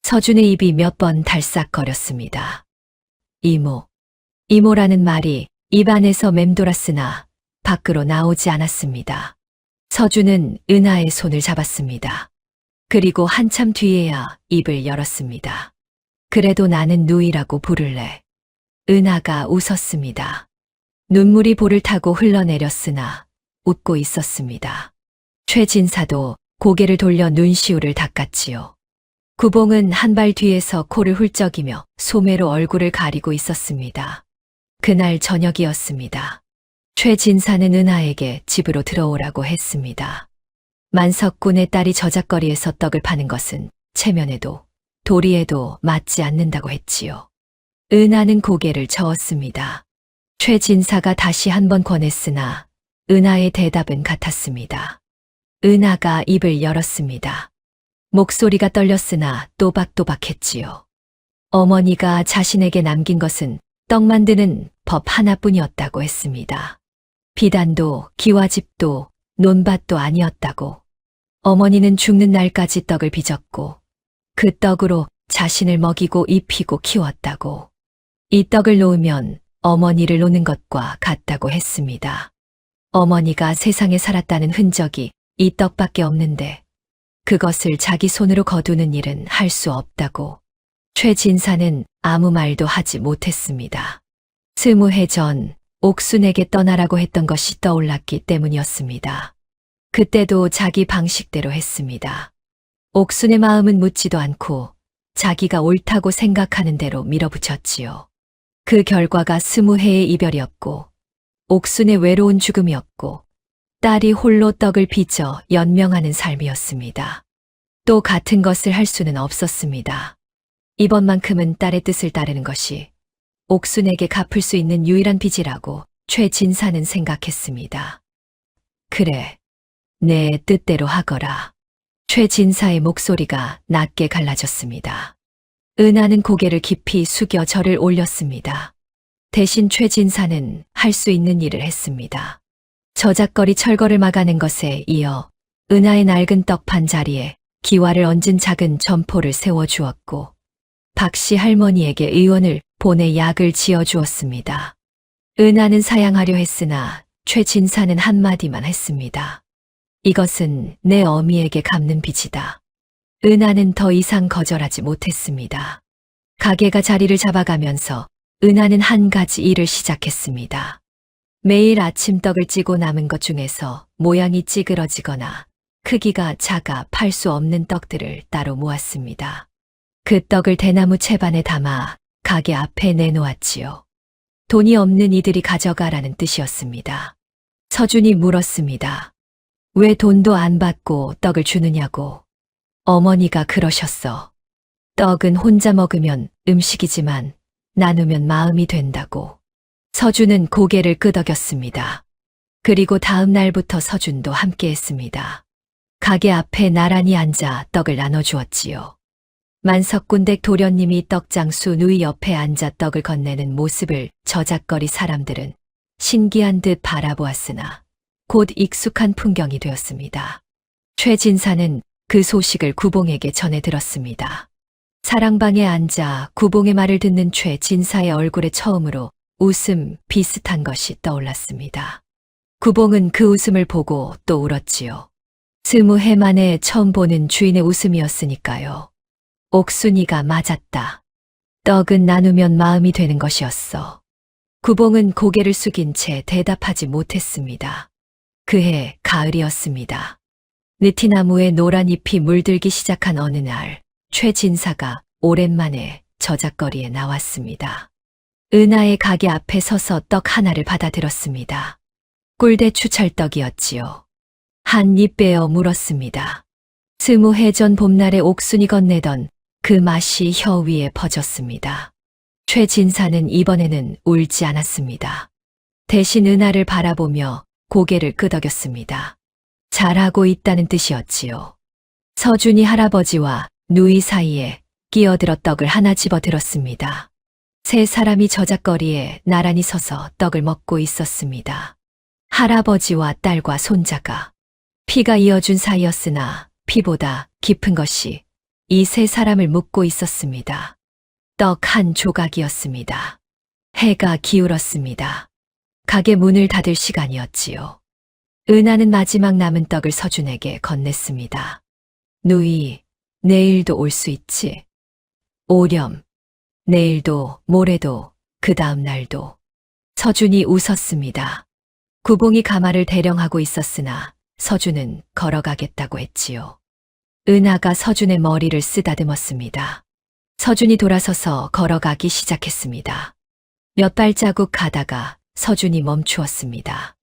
서준의 입이 몇 번 달싹거렸습니다. 이모, 이모라는 말이 입안에서 맴돌았으나 밖으로 나오지 않았습니다. 서준은 은하의 손을 잡았습니다. 그리고 한참 뒤에야 입을 열었습니다. 그래도 나는 누이라고 부를래. 은하가 웃었습니다. 눈물이 볼을 타고 흘러내렸으나 웃고 있었습니다. 최진사도 고개를 돌려 눈시울을 닦았지요. 구봉은 한 발 뒤에서 코를 훌쩍이며 소매로 얼굴을 가리고 있었습니다. 그날 저녁이었습니다. 최진사는 은하에게 집으로 들어오라고 했습니다. 만석군의 딸이 저작거리에서 떡을 파는 것은 체면에도 도리에도 맞지 않는다고 했지요. 은하는 고개를 저었습니다. 최진사가 다시 한번 권했으나 은하의 대답은 같았습니다. 은하가 입을 열었습니다. 목소리가 떨렸으나 또박또박했지요. 어머니가 자신에게 남긴 것은 떡 만드는 법 하나뿐이었다고 했습니다. 비단도 기와집도 논밭도 아니었다고. 어머니는 죽는 날까지 떡을 빚었고 그 떡으로 자신을 먹이고 입히고 키웠다고. 이 떡을 놓으면 어머니를 놓는 것과 같다고 했습니다. 어머니가 세상에 살았다는 흔적이 이 떡밖에 없는데 그것을 자기 손으로 거두는 일은 할 수 없다고. 최진사는 아무 말도 하지 못했습니다. 20해 전 옥순에게 떠나라고 했던 것이 떠올랐기 때문이었습니다. 그때도 자기 방식대로 했습니다. 옥순의 마음은 묻지도 않고 자기가 옳다고 생각하는 대로 밀어붙였지요. 그 결과가 20해의 이별이었고 옥순의 외로운 죽음이었고 딸이 홀로 떡을 빚어 연명하는 삶이었습니다. 또 같은 것을 할 수는 없었습니다. 이번만큼은 딸의 뜻을 따르는 것이 옥순에게 갚을 수 있는 유일한 빚이라고 최진사는 생각했습니다. 그래, 내 뜻대로 하거라. 최진사의 목소리가 낮게 갈라졌습니다. 은하는 고개를 깊이 숙여 절을 올렸습니다. 대신 최진사는 할 수 있는 일을 했습니다. 저작거리 철거를 막아낸 것에 이어 은하의 낡은 떡판 자리에 기와를 얹은 작은 점포를 세워주었고 박씨 할머니에게 의원을 보내 약을 지어주었습니다. 은하는 사양하려 했으나 최진사는 한마디만 했습니다. 이것은 내 어미에게 갚는 빚이다. 은하는 더 이상 거절하지 못했습니다. 가게가 자리를 잡아가면서 은하는 한 가지 일을 시작했습니다. 매일 아침 떡을 찌고 남은 것 중에서 모양이 찌그러지거나 크기가 작아 팔 수 없는 떡들을 따로 모았습니다. 그 떡을 대나무 채반에 담아 가게 앞에 내놓았지요. 돈이 없는 이들이 가져가라는 뜻이었습니다. 서준이 물었습니다. 왜 돈도 안 받고 떡을 주느냐고. 어머니가 그러셨어. 떡은 혼자 먹으면 음식이지만 나누면 마음이 된다고. 서준은 고개를 끄덕였습니다. 그리고 다음 날부터 서준도 함께 했습니다. 가게 앞에 나란히 앉아 떡을 나눠주었지요. 만석군댁 도련님이 떡장수 누이 옆에 앉아 떡을 건네는 모습을 저작거리 사람들은 신기한 듯 바라보았으나 곧 익숙한 풍경이 되었습니다. 최진사는 그 소식을 구봉에게 전해 들었습니다. 사랑방에 앉아 구봉의 말을 듣는 최진사의 얼굴에 처음으로 웃음 비슷한 것이 떠올랐습니다. 구봉은 그 웃음을 보고 또 울었지요. 20해 만에 처음 보는 주인의 웃음이었으니까요. 옥순이가 맞았다. 떡은 나누면 마음이 되는 것이었어. 구봉은 고개를 숙인 채 대답하지 못했습니다. 그해 가을이었습니다. 느티나무에 노란 잎이 물들기 시작한 어느 날, 최진사가 오랜만에 저작거리에 나왔습니다. 은하의 가게 앞에 서서 떡 하나를 받아들었습니다. 꿀대추 찰떡이었지요. 한 입 빼어 물었습니다. 20해 전 봄날에 옥순이 건네던 그 맛이 혀 위에 퍼졌습니다. 최진사는 이번에는 울지 않았습니다. 대신 은하를 바라보며 고개를 끄덕였습니다. 잘하고 있다는 뜻이었지요. 서준이 할아버지와 누이 사이에 끼어들어 떡을 하나 집어 들었습니다. 세 사람이 저작거리에 나란히 서서 떡을 먹고 있었습니다. 할아버지와 딸과 손자가 피가 이어준 사이였으나 피보다 깊은 것이 이 세 사람을 묶고 있었습니다. 떡 한 조각이었습니다. 해가 기울었습니다. 가게 문을 닫을 시간이었지요. 은하는 마지막 남은 떡을 서준에게 건넸습니다. 누이, 내일도 올 수 있지? 오렴. 내일도, 모레도, 그 다음 날도. 서준이 웃었습니다. 구봉이 가마를 대령하고 있었으나 서준은 걸어가겠다고 했지요. 은하가 서준의 머리를 쓰다듬었습니다. 서준이 돌아서서 걸어가기 시작했습니다. 몇 발자국 가다가 서준이 멈추었습니다.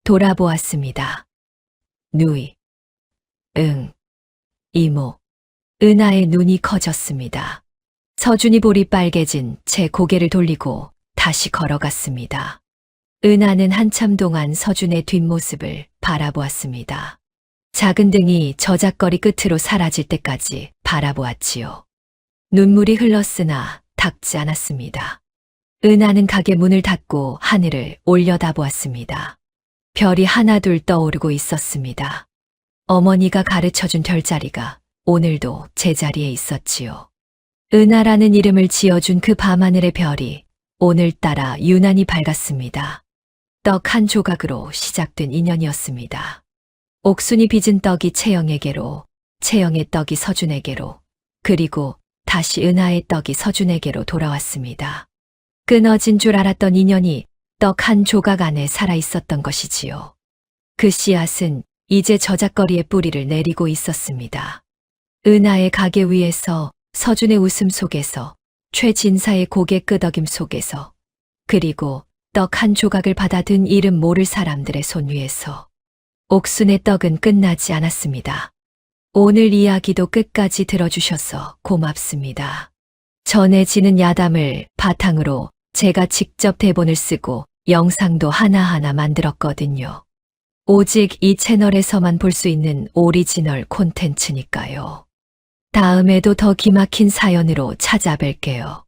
돌아보았습니다. 누이. 응. 이모. 은하의 눈이 커졌습니다. 서준이 볼이 빨개진 채 고개를 돌리고 다시 걸어갔습니다. 은하는 한참 동안 서준의 뒷모습을 바라보았습니다. 작은 등이 저작거리 끝으로 사라질 때까지 바라보았지요. 눈물이 흘렀으나 닦지 않았습니다. 은하는 가게 문을 닫고 하늘을 올려다보았습니다. 별이 하나둘 떠오르고 있었습니다. 어머니가 가르쳐준 별자리가 오늘도 제자리에 있었지요. 은하라는 이름을 지어준 그 밤하늘의 별이 오늘따라 유난히 밝았습니다. 떡 한 조각으로 시작된 인연이었습니다. 옥순이 빚은 떡이 채영에게로, 채영의 떡이 서준에게로, 그리고 다시 은하의 떡이 서준에게로 돌아왔습니다. 끊어진 줄 알았던 인연이 떡 한 조각 안에 살아있었던 것이지요. 그 씨앗은 이제 저작거리의 뿌리를 내리고 있었습니다. 은하의 가게 위에서, 서준의 웃음 속에서, 최진사의 고개 끄덕임 속에서, 그리고 떡 한 조각을 받아든 이름 모를 사람들의 손 위에서. 옥순의 떡은 끝나지 않았습니다. 오늘 이야기도 끝까지 들어주셔서 고맙습니다. 전해지는 야담을 바탕으로 제가 직접 대본을 쓰고 영상도 하나하나 만들었거든요. 오직 이 채널에서만 볼 수 있는 오리지널 콘텐츠니까요. 다음에도 더 기막힌 사연으로 찾아뵐게요.